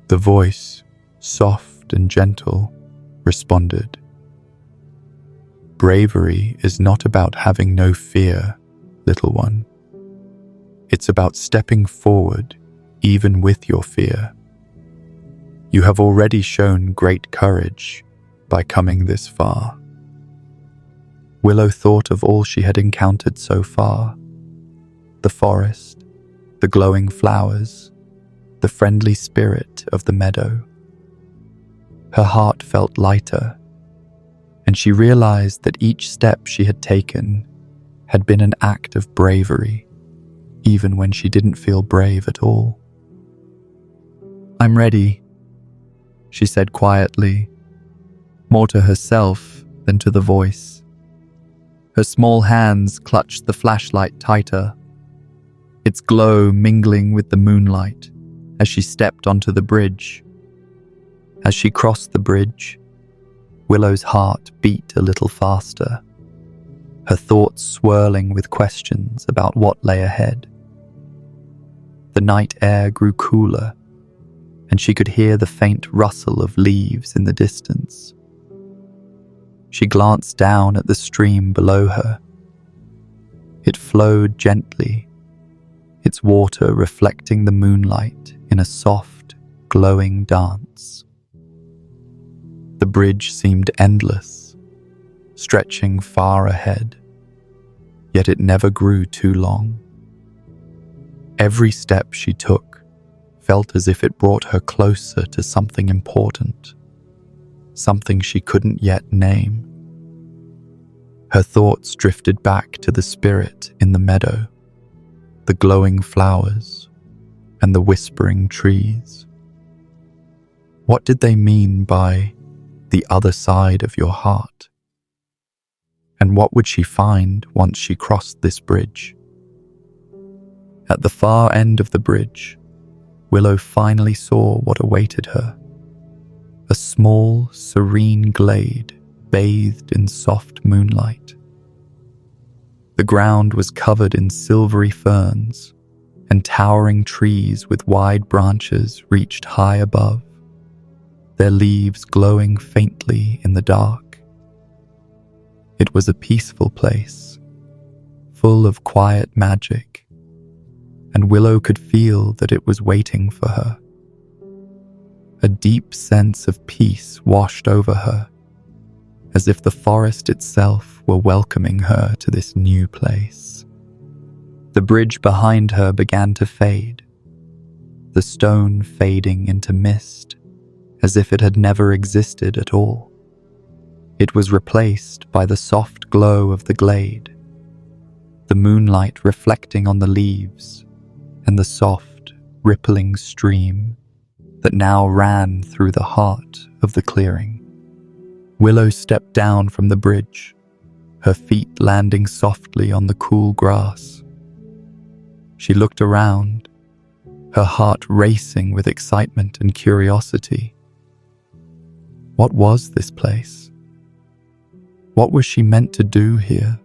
The voice, soft and gentle, responded, "Bravery is not about having no fear, little one. It's about stepping forward even with your fear. You have already shown great courage by coming this far." Willow thought of all she had encountered so far: the forest, the glowing flowers, the friendly spirit of the meadow. Her heart felt lighter, and she realized that each step she had taken had been an act of bravery, even when she didn't feel brave at all. "I'm ready," she said quietly, more to herself than to the voice. Her small hands clutched the flashlight tighter, its glow mingling with the moonlight as she stepped onto the bridge. As she crossed the bridge, Willow's heart beat a little faster, her thoughts swirling with questions about what lay ahead. The night air grew cooler, and she could hear the faint rustle of leaves in the distance. She glanced down at the stream below her. It flowed gently, its water reflecting the moonlight in a soft, glowing dance. The bridge seemed endless, stretching far ahead, yet it never grew too long. Every step she took felt as if it brought her closer to something important, something she couldn't yet name. Her thoughts drifted back to the spirit in the meadow, the glowing flowers, and the whispering trees. What did they mean by the other side of your heart? And what would she find once she crossed this bridge? At the far end of the bridge, Willow finally saw what awaited her. A small, serene glade bathed in soft moonlight. The ground was covered in silvery ferns, and towering trees with wide branches reached high above, their leaves glowing faintly in the dark. It was a peaceful place, full of quiet magic, and Willow could feel that it was waiting for her. A deep sense of peace washed over her, as if the forest itself were welcoming her to this new place. The bridge behind her began to fade, the stone fading into mist, as if it had never existed at all. It was replaced by the soft glow of the glade, the moonlight reflecting on the leaves, and the soft, rippling stream that now ran through the heart of the clearing. Willow stepped down from the bridge, her feet landing softly on the cool grass. She looked around, her heart racing with excitement and curiosity. What was this place? What was she meant to do here?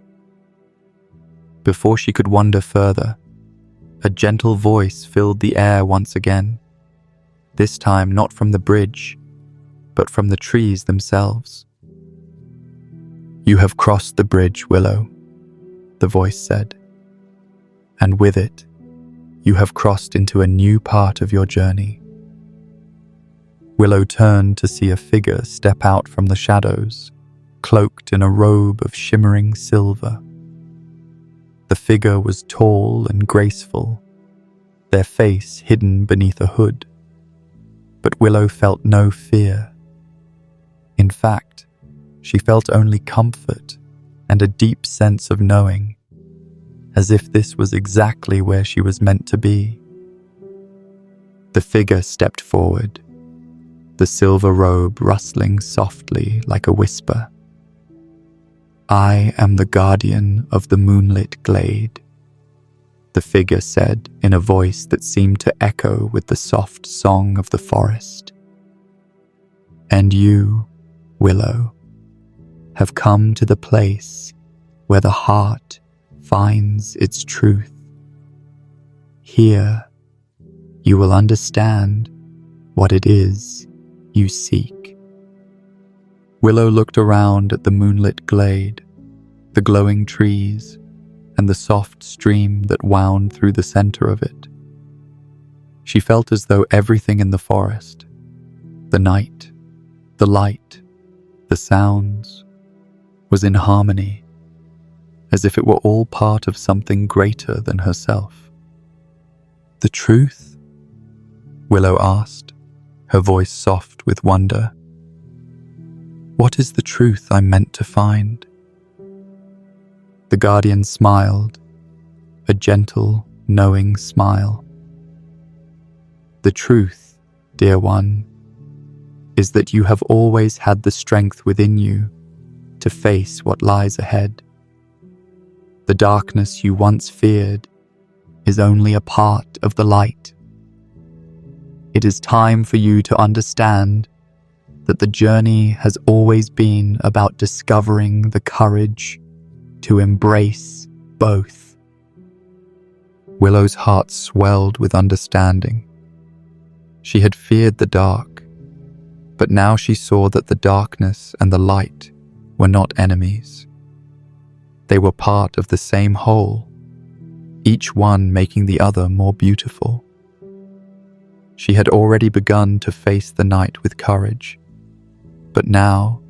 Before she could wonder further, a gentle voice filled the air once again, this time not from the bridge, but from the trees themselves. "You have crossed the bridge, Willow," the voice said, "and with it, you have crossed into a new part of your journey." Willow turned to see a figure step out from the shadows, cloaked in a robe of shimmering silver. The figure was tall and graceful, their face hidden beneath a hood. But Willow felt no fear. In fact, she felt only comfort and a deep sense of knowing, as if this was exactly where she was meant to be. The figure stepped forward, the silver robe rustling softly like a whisper. "I am the guardian of the moonlit glade," the figure said in a voice that seemed to echo with the soft song of the forest. "And you, Willow, have come to the place where the heart finds its truth. Here, you will understand what it is you seek." Willow looked around at the moonlit glade, the glowing trees, and the soft stream that wound through the center of it. She felt as though everything in the forest, the night, the light, the sounds, was in harmony, as if it were all part of something greater than herself. "The truth?" Willow asked, her voice soft with wonder. "What is the truth I'm meant to find?" The guardian smiled, a gentle, knowing smile. "The truth, dear one, is that you have always had the strength within you to face what lies ahead. The darkness you once feared is only a part of the light. It is time for you to understand that the journey has always been about discovering the courage to embrace both." Willow's heart swelled with understanding. She had feared the dark, but now she saw that the darkness and the light were not enemies. They were part of the same whole, each one making the other more beautiful. She had already begun to face the night with courage, but now,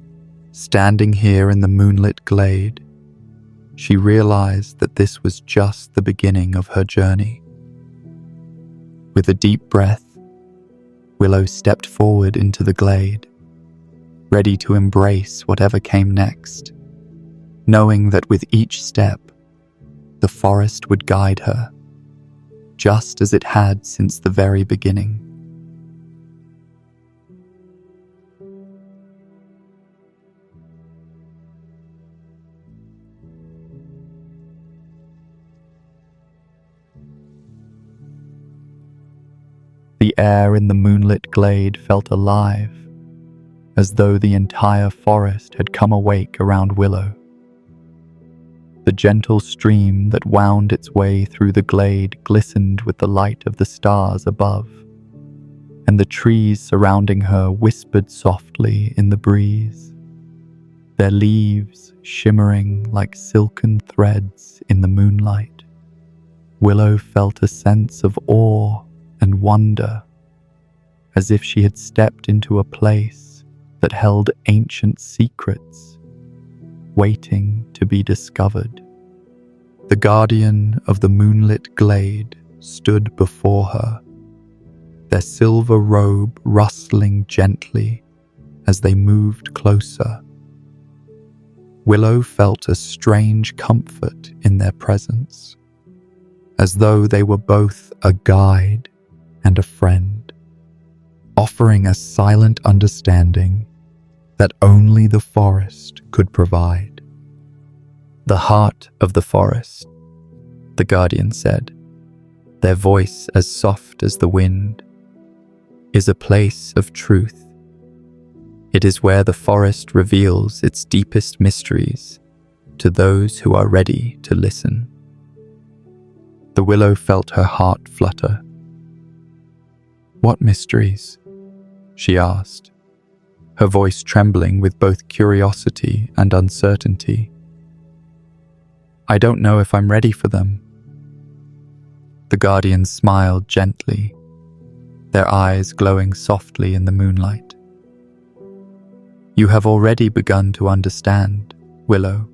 standing here in the moonlit glade, she realized that this was just the beginning of her journey. With a deep breath, Willow stepped forward into the glade, ready to embrace whatever came next, knowing that with each step, the forest would guide her, just as it had since the very beginning. The air in the moonlit glade felt alive, as though the entire forest had come awake around Willow. The gentle stream that wound its way through the glade glistened with the light of the stars above, and the trees surrounding her whispered softly in the breeze, their leaves shimmering like silken threads in the moonlight. Willow felt a sense of awe and wonder, as if she had stepped into a place that held ancient secrets, waiting to be discovered. The guardian of the moonlit glade stood before her, their silver robe rustling gently as they moved closer. Willow felt a strange comfort in their presence, as though they were both a guide and a friend, offering a silent understanding that only the forest could provide. "The heart of the forest," the guardian said, their voice as soft as the wind, "is a place of truth. It is where the forest reveals its deepest mysteries to those who are ready to listen." The willow felt her heart flutter. "What mysteries?" she asked, her voice trembling with both curiosity and uncertainty. "I don't know if I'm ready for them." The guardian smiled gently, their eyes glowing softly in the moonlight. "You have already begun to understand, Willow.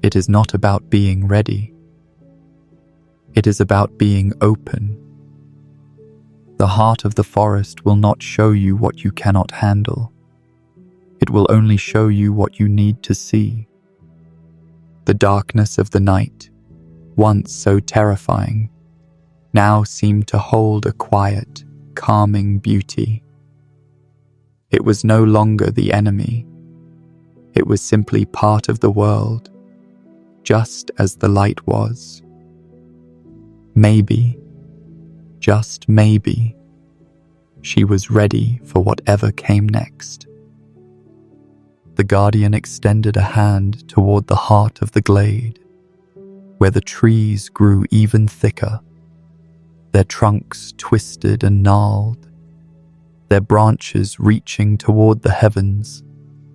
It is not about being ready. It is about being open. The heart of the forest will not show you what you cannot handle. It will only show you what you need to see. The darkness of the night, once so terrifying, now seemed to hold a quiet, calming beauty. It was no longer the enemy. It was simply part of the world, just as the light was. Maybe, just maybe, she was ready for whatever came next. The guardian extended a hand toward the heart of the glade, where the trees grew even thicker, their trunks twisted and gnarled, their branches reaching toward the heavens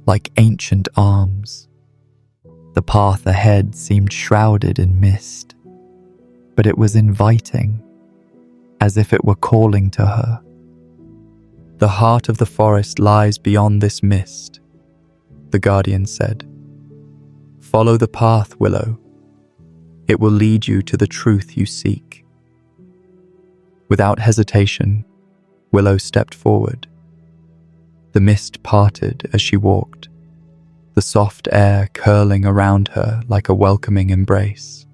like ancient arms. The path ahead seemed shrouded in mist, but it was inviting, as if it were calling to her. "The heart of the forest lies beyond this mist," the guardian said. "Follow the path, Willow. It will lead you to the truth you seek." Without hesitation, Willow stepped forward. The mist parted as she walked, the soft air curling around her like a welcoming embrace.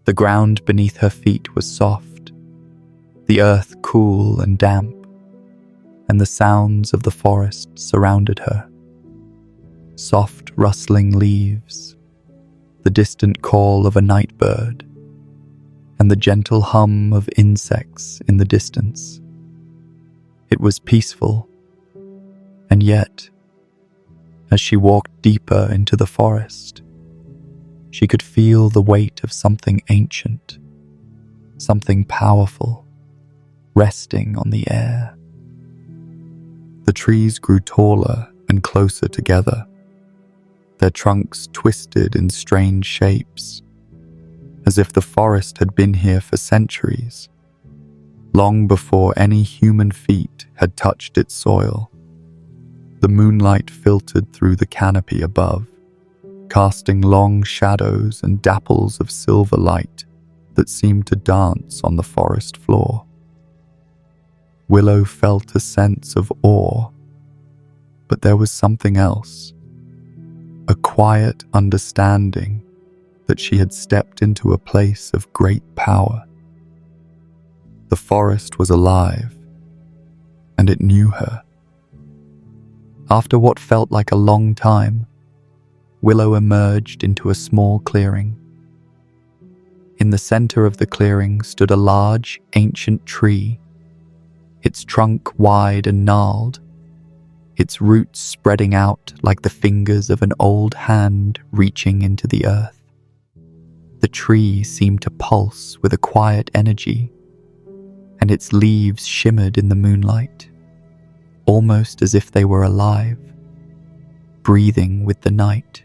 The ground beneath her feet was soft, the earth cool and damp, and the sounds of the forest surrounded her. Soft rustling leaves, the distant call of a night bird, and the gentle hum of insects in the distance. It was peaceful, and yet, as she walked deeper into the forest, she could feel the weight of something ancient, something powerful, resting on the air. The trees grew taller and closer together, their trunks twisted in strange shapes, as if the forest had been here for centuries, long before any human feet had touched its soil. The moonlight filtered through the canopy above, casting long shadows and dapples of silver light that seemed to dance on the forest floor. Willow felt a sense of awe, but there was something else, a quiet understanding that she had stepped into a place of great power. The forest was alive, and it knew her. After what felt like a long time, Willow emerged into a small clearing. In the center of the clearing stood a large, ancient tree, its trunk wide and gnarled, its roots spreading out like the fingers of an old hand reaching into the earth. The tree seemed to pulse with a quiet energy, and its leaves shimmered in the moonlight, almost as if they were alive, breathing with the night.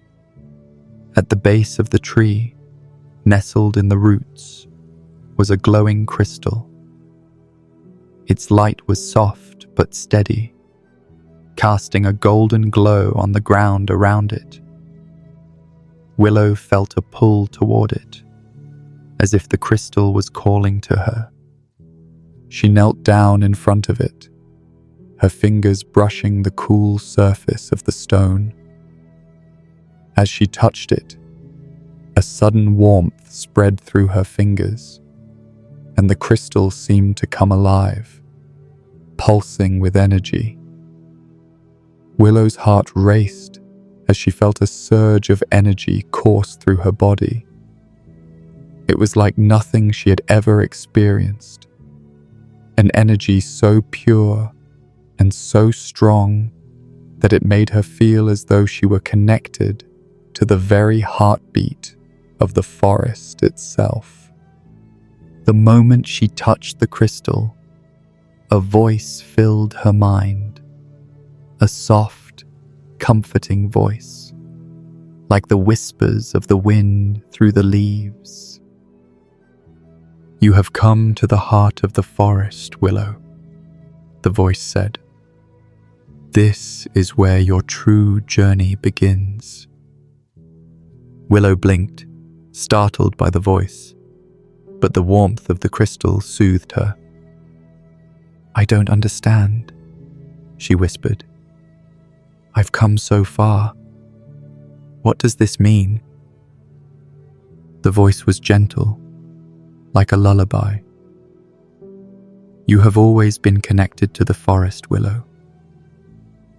At the base of the tree, nestled in the roots, was a glowing crystal. Its light was soft but steady, casting a golden glow on the ground around it. Willow felt a pull toward it, as if the crystal was calling to her. She knelt down in front of it, her fingers brushing the cool surface of the stone. As she touched it, a sudden warmth spread through her fingers, and the crystal seemed to come alive, pulsing with energy. Willow's heart raced as she felt a surge of energy course through her body. It was like nothing she had ever experienced, an energy so pure and so strong that it made her feel as though she were connected to the very heartbeat of the forest itself. The moment she touched the crystal, a voice filled her mind, a soft, comforting voice, like the whispers of the wind through the leaves. "You have come to the heart of the forest, Willow," the voice said. "This is where your true journey begins." Willow blinked, startled by the voice, but the warmth of the crystal soothed her. "I don't understand," she whispered. "I've come so far. What does this mean?" The voice was gentle, like a lullaby. "You have always been connected to the forest, Willow.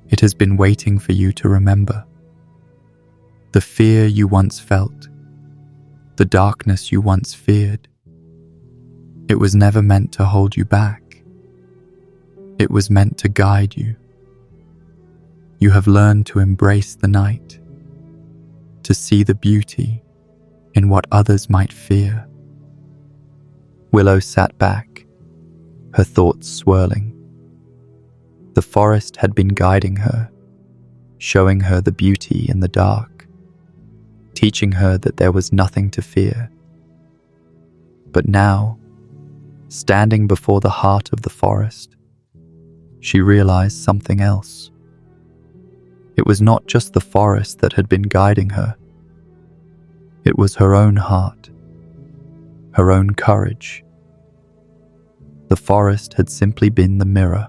It has been waiting for you to remember. The fear you once felt, the darkness you once feared, it was never meant to hold you back. It was meant to guide you. You have learned to embrace the night, to see the beauty in what others might fear." Willow sat back, her thoughts swirling. The forest had been guiding her, showing her the beauty in the dark, teaching her that there was nothing to fear. But now, standing before the heart of the forest, she realized something else. It was not just the forest that had been guiding her. It was her own heart, her own courage. The forest had simply been the mirror,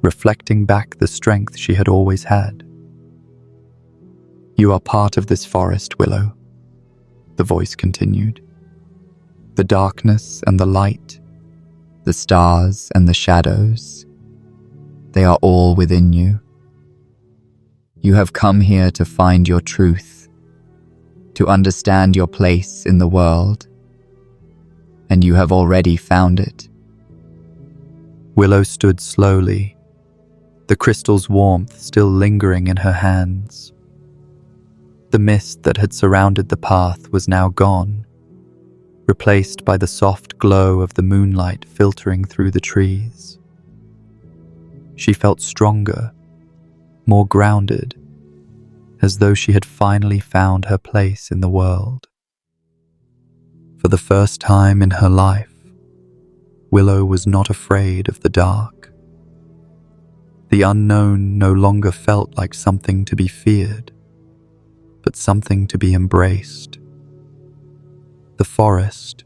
reflecting back the strength she had always had. "You are part of this forest, Willow," the voice continued. "The darkness and the light, the stars and the shadows, they are all within you. You have come here to find your truth, to understand your place in the world, and you have already found it." Willow stood slowly, the crystal's warmth still lingering in her hands. The mist that had surrounded the path was now gone, replaced by the soft glow of the moonlight filtering through the trees. She felt stronger, more grounded, as though she had finally found her place in the world. For the first time in her life, Willow was not afraid of the dark. The unknown no longer felt like something to be feared, but something to be embraced. The forest,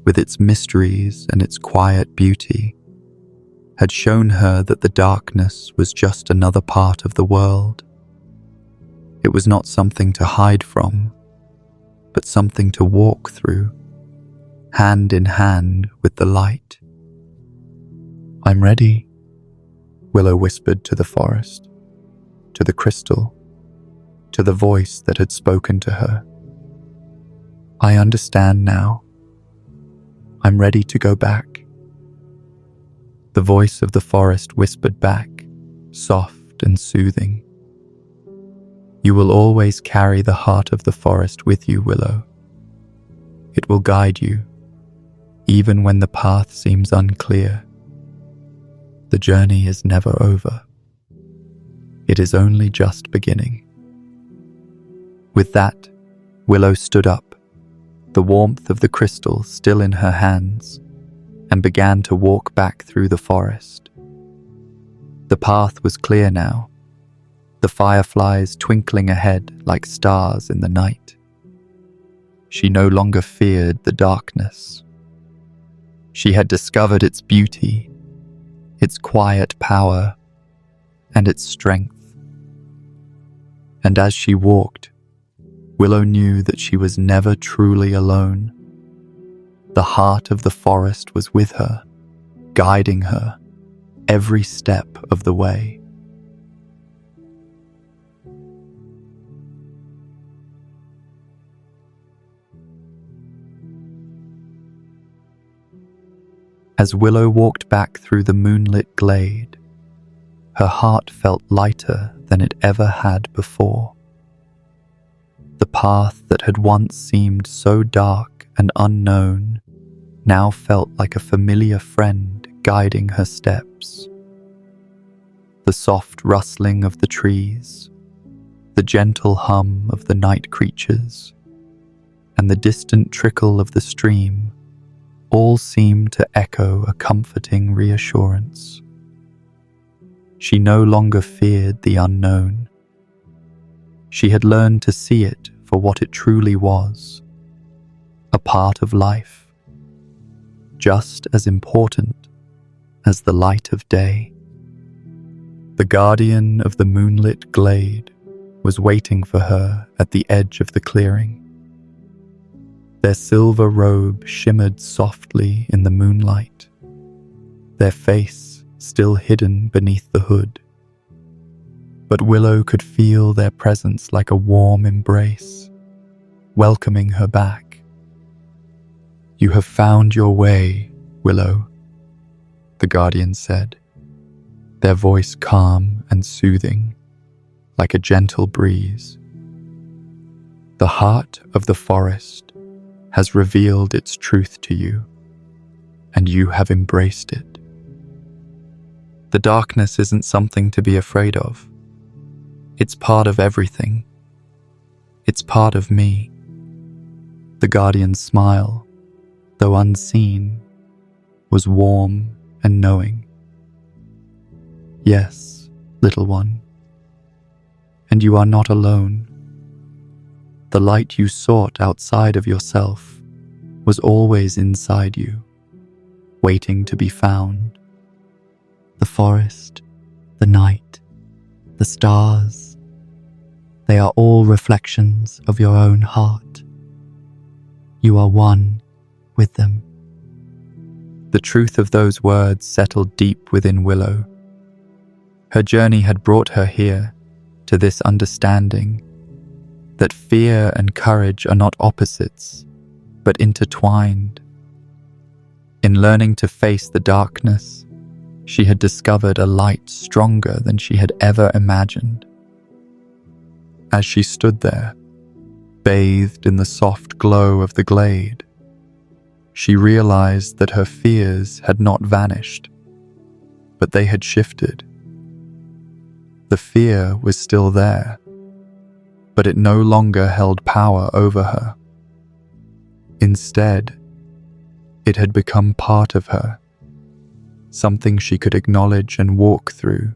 with its mysteries and its quiet beauty, had shown her that the darkness was just another part of the world. It was not something to hide from, but something to walk through, hand in hand with the light. "I'm ready," Willow whispered to the forest, to the crystal, to the voice that had spoken to her. "I understand now. I'm ready to go back." The voice of the forest whispered back, soft and soothing. "You will always carry the heart of the forest with you, Willow. It will guide you, even when the path seems unclear. The journey is never over. It is only just beginning." With that, Willow stood up, the warmth of the crystal still in her hands, and began to walk back through the forest. The path was clear now, the fireflies twinkling ahead like stars in the night. She no longer feared the darkness. She had discovered its beauty, its quiet power, and its strength. And as she walked, Willow knew that she was never truly alone. The heart of the forest was with her, guiding her every step of the way. As Willow walked back through the moonlit glade, her heart felt lighter than it ever had before. The path that had once seemed so dark and unknown now felt like a familiar friend guiding her steps. The soft rustling of the trees, the gentle hum of the night creatures, and the distant trickle of the stream all seemed to echo a comforting reassurance. She no longer feared the unknown. She had learned to see it for what it truly was, a part of life, just as important as the light of day. The guardian of the moonlit glade was waiting for her at the edge of the clearing. Their silver robe shimmered softly in the moonlight, their face still hidden beneath the hood. But Willow could feel their presence like a warm embrace, welcoming her back. "You have found your way, Willow," the guardian said, their voice calm and soothing, like a gentle breeze. "The heart of the forest has revealed its truth to you, and you have embraced it. The darkness isn't something to be afraid of. It's part of everything. It's part of me. The guardian's smile, though unseen, was warm and knowing. Yes, little one. And you are not alone. The light you sought outside of yourself was always inside you, waiting to be found. The forest, the night, the stars, they are all reflections of your own heart. You are one with them. The truth of those words settled deep within Willow. Her journey had brought her here, to this understanding that fear and courage are not opposites, but intertwined. In learning to face the darkness, she had discovered a light stronger than she had ever imagined. As she stood there, bathed in the soft glow of the glade, she realized that her fears had not vanished, but they had shifted. The fear was still there, but it no longer held power over her. Instead, it had become part of her, something she could acknowledge and walk through,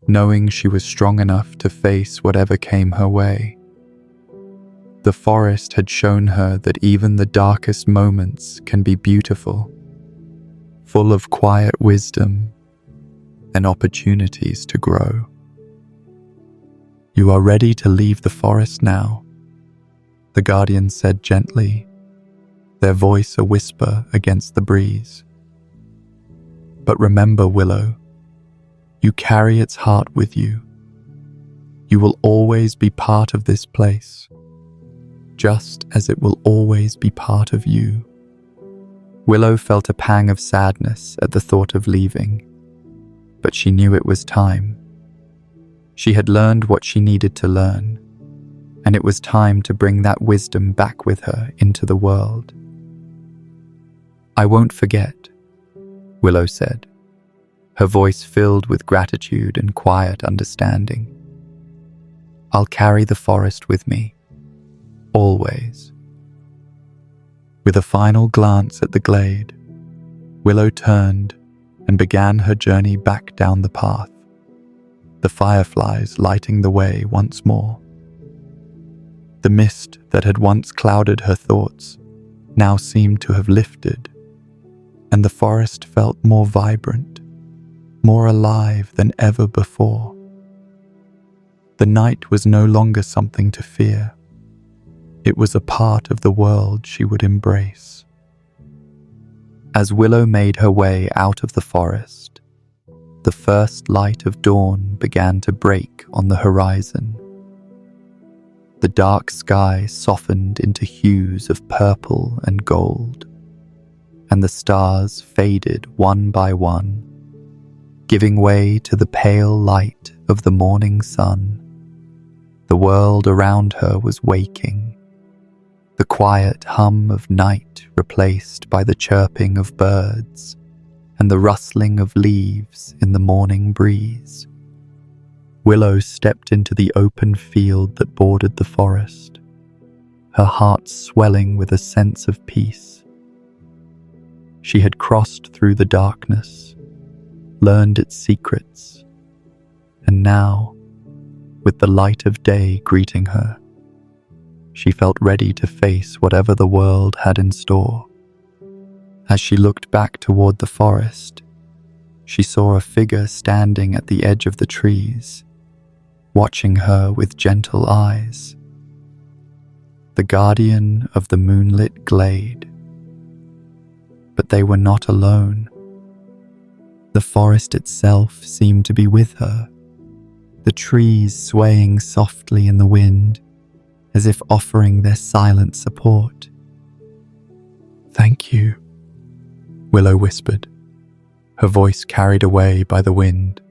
knowing she was strong enough to face whatever came her way. The forest had shown her that even the darkest moments can be beautiful, full of quiet wisdom and opportunities to grow. You are ready to leave the forest now, the guardian said gently, their voice a whisper against the breeze. But remember, Willow, you carry its heart with you. You will always be part of this place, just as it will always be part of you. Willow felt a pang of sadness at the thought of leaving, but she knew it was time. She had learned what she needed to learn, and it was time to bring that wisdom back with her into the world. I won't forget, Willow said, her voice filled with gratitude and quiet understanding. I'll carry the forest with me, always. With a final glance at the glade, Willow turned and began her journey back down the path, the fireflies lighting the way once more. The mist that had once clouded her thoughts now seemed to have lifted, and the forest felt more vibrant, more alive than ever before. The night was no longer something to fear. It was a part of the world she would embrace. As Willow made her way out of the forest, the first light of dawn began to break on the horizon. The dark sky softened into hues of purple and gold, and the stars faded one by one, giving way to the pale light of the morning sun. The world around her was waking, the quiet hum of night replaced by the chirping of birds and the rustling of leaves in the morning breeze. Willow stepped into the open field that bordered the forest, her heart swelling with a sense of peace. She had crossed through the darkness, learned its secrets, and now, with the light of day greeting her, she felt ready to face whatever the world had in store. As she looked back toward the forest, she saw a figure standing at the edge of the trees, watching her with gentle eyes. The guardian of the moonlit glade. But they were not alone. The forest itself seemed to be with her, the trees swaying softly in the wind, as if offering their silent support. "Thank you," Willow whispered, her voice carried away by the wind.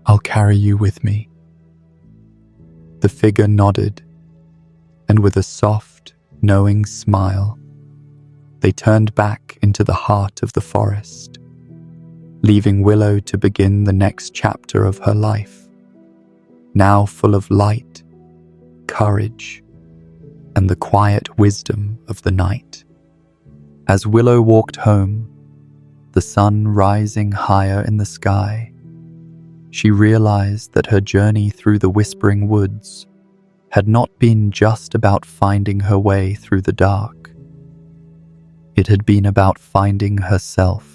"I'll carry you with me." The figure nodded, and with a soft, knowing smile, they turned back into the heart of the forest, leaving Willow to begin the next chapter of her life. now full of light, courage, and the quiet wisdom of the night. As Willow walked home, the sun rising higher in the sky, she realized that her journey through the whispering woods had not been just about finding her way through the dark. It had been about finding herself.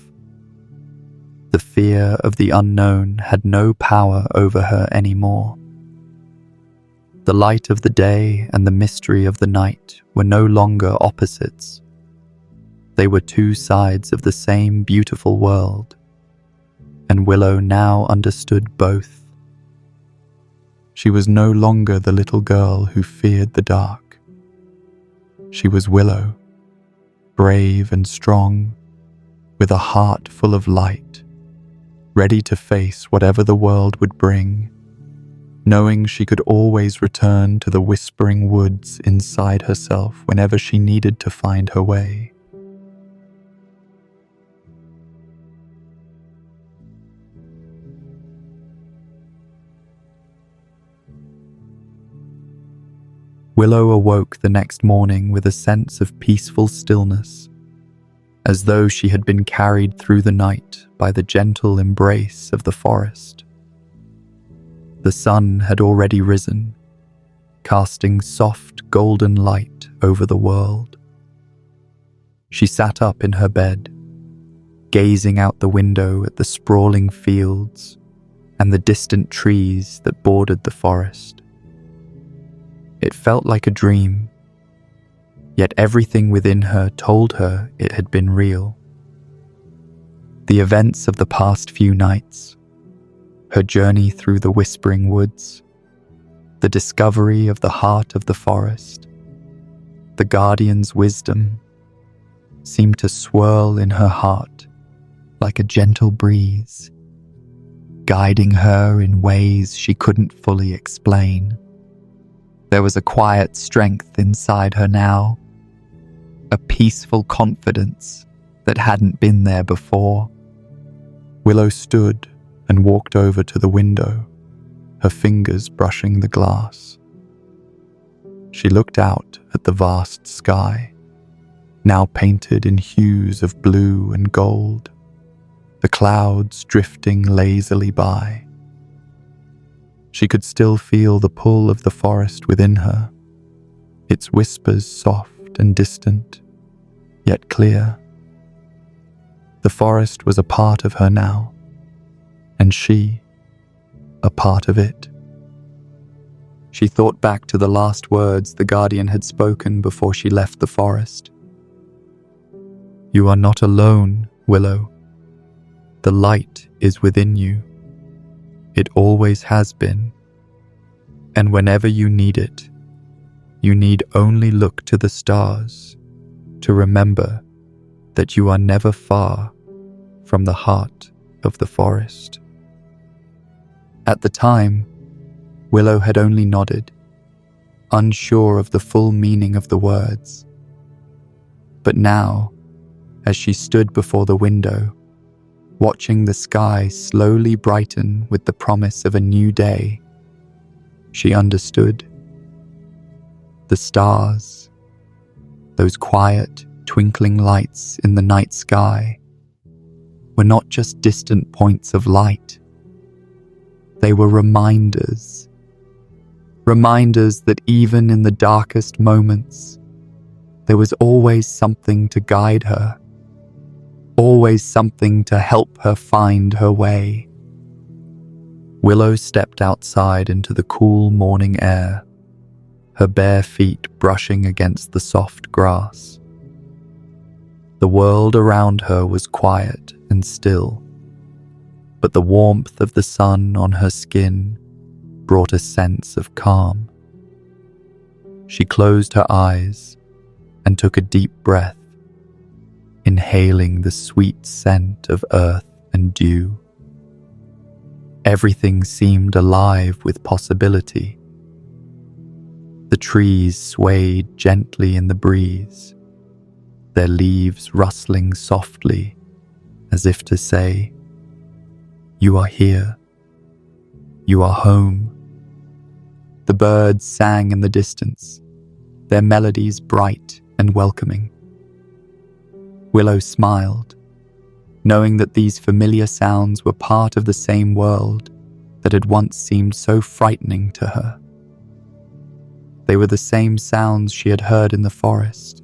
The fear of the unknown had no power over her anymore. The light of the day and the mystery of the night were no longer opposites. They were two sides of the same beautiful world, and Willow now understood both. She was no longer the little girl who feared the dark. She was Willow, brave and strong, with a heart full of light, ready to face whatever the world would bring, knowing she could always return to the whispering woods inside herself whenever she needed to find her way. Willow awoke the next morning with a sense of peaceful stillness, as though she had been carried through the night by the gentle embrace of the forest. The sun had already risen, casting soft golden light over the world. She sat up in her bed, gazing out the window at the sprawling fields and the distant trees that bordered the forest. It felt like a dream, yet everything within her told her it had been real. The events of the past few nights, her journey through the whispering woods, the discovery of the heart of the forest, the guardian's wisdom, seemed to swirl in her heart like a gentle breeze, guiding her in ways she couldn't fully explain. There was a quiet strength inside her now, a peaceful confidence that hadn't been there before. Willow stood and walked over to the window, her fingers brushing the glass. She looked out at the vast sky, now painted in hues of blue and gold, the clouds drifting lazily by. She could still feel the pull of the forest within her, its whispers soft and distant, yet clear. The forest was a part of her now, and she, a part of it. She thought back to the last words the guardian had spoken before she left the forest. "You are not alone, Willow. The light is within you. It always has been. And whenever you need it, you need only look to the stars to remember that you are never far from the heart of the forest." At the time, Willow had only nodded, unsure of the full meaning of the words. But now, as she stood before the window, watching the sky slowly brighten with the promise of a new day, she understood. The stars, those quiet, twinkling lights in the night sky, were not just distant points of light. They were reminders that even in the darkest moments, there was always something to guide her, always something to help her find her way. Willow stepped outside into the cool morning air, her bare feet brushing against the soft grass. The world around her was quiet and still, but the warmth of the sun on her skin brought a sense of calm. She closed her eyes and took a deep breath, inhaling the sweet scent of earth and dew. Everything seemed alive with possibility. The trees swayed gently in the breeze, their leaves rustling softly as if to say, "You are here. You are home. The birds sang in the distance, their melodies bright and welcoming. Willow smiled, knowing that these familiar sounds were part of the same world that had once seemed so frightening to her. They were the same sounds she had heard in the forest,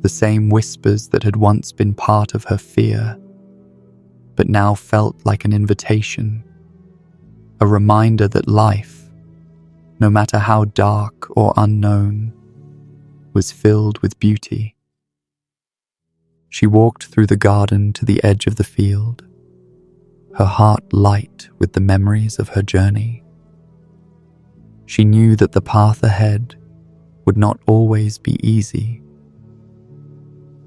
the same whispers that had once been part of her fear, but now felt like an invitation, a reminder that life, no matter how dark or unknown, was filled with beauty. She walked through the garden to the edge of the field, her heart light with the memories of her journey. She knew that the path ahead would not always be easy.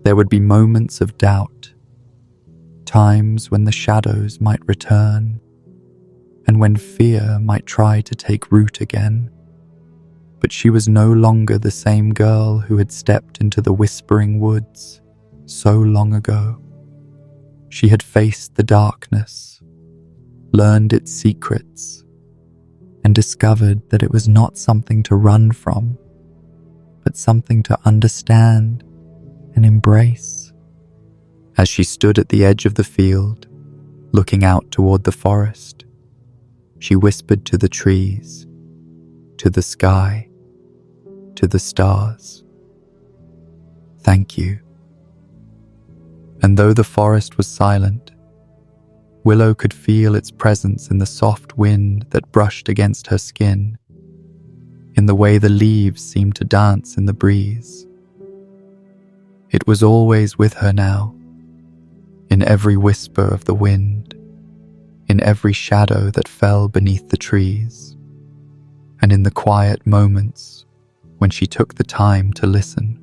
There would be moments of doubt, times when the shadows might return, and when fear might try to take root again. But she was no longer the same girl who had stepped into the whispering woods so long ago. She had faced the darkness, learned its secrets, and discovered that it was not something to run from, but something to understand and embrace. As she stood at the edge of the field, looking out toward the forest, she whispered to the trees, to the sky, to the stars, "Thank you." And though the forest was silent, Willow could feel its presence in the soft wind that brushed against her skin, in the way the leaves seemed to dance in the breeze. It was always with her now, in every whisper of the wind, in every shadow that fell beneath the trees, and in the quiet moments when she took the time to listen.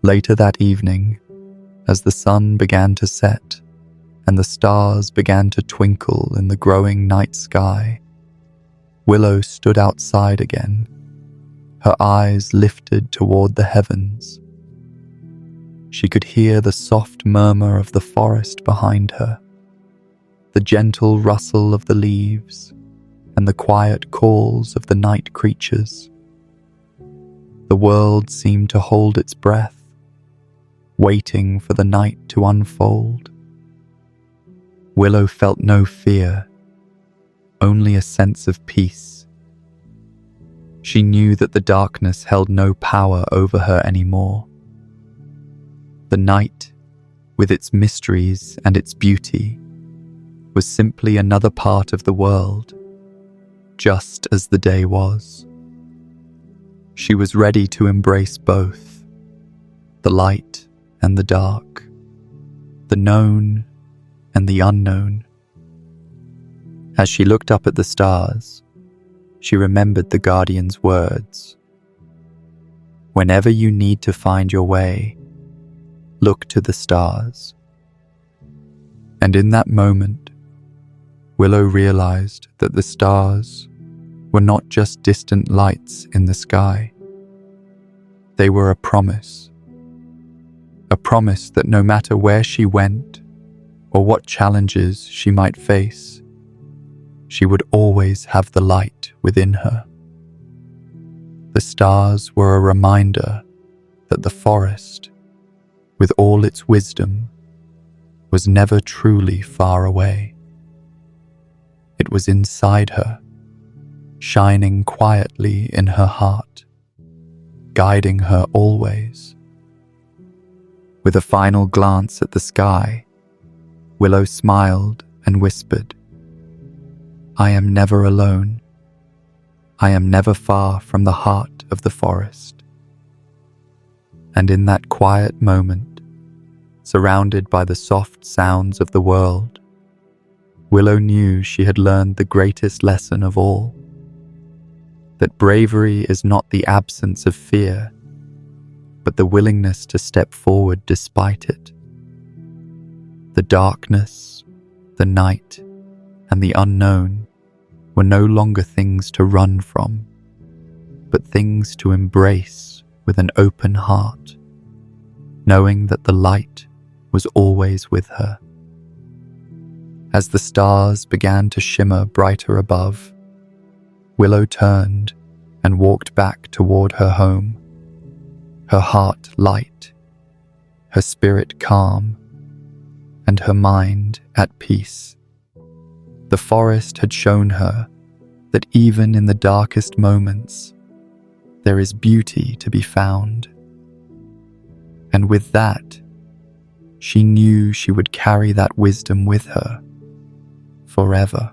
Later that evening, as the sun began to set and the stars began to twinkle in the growing night sky, Willow stood outside again, her eyes lifted toward the heavens. She could hear the soft murmur of the forest behind her, the gentle rustle of the leaves, and the quiet calls of the night creatures. The world seemed to hold its breath, waiting for the night to unfold. Willow felt no fear, only a sense of peace. She knew that the darkness held no power over her anymore. The night, with its mysteries and its beauty, was simply another part of the world, just as the day was. She was ready to embrace both, the light and the dark, the known and the unknown. As she looked up at the stars, she remembered the Guardian's words. Whenever you need to find your way, look to the stars. And in that moment, Willow realized that the stars were not just distant lights in the sky. They were a promise that no matter where she went or what challenges she might face, she would always have the light within her. The stars were a reminder that the forest, with all its wisdom, was never truly far away. It was inside her, shining quietly in her heart, guiding her always. With a final glance at the sky, Willow smiled and whispered, "I am never alone. I am never far from the heart of the forest." And in that quiet moment, surrounded by the soft sounds of the world, Willow knew she had learned the greatest lesson of all, that bravery is not the absence of fear, but the willingness to step forward despite it. The darkness, the night, and the unknown were no longer things to run from, but things to embrace with an open heart, knowing that the light was always with her. As the stars began to shimmer brighter above, Willow turned and walked back toward her home, her heart light, her spirit calm, and her mind at peace. The forest had shown her that even in the darkest moments, there is beauty to be found. And with that, she knew she would carry that wisdom with her forever.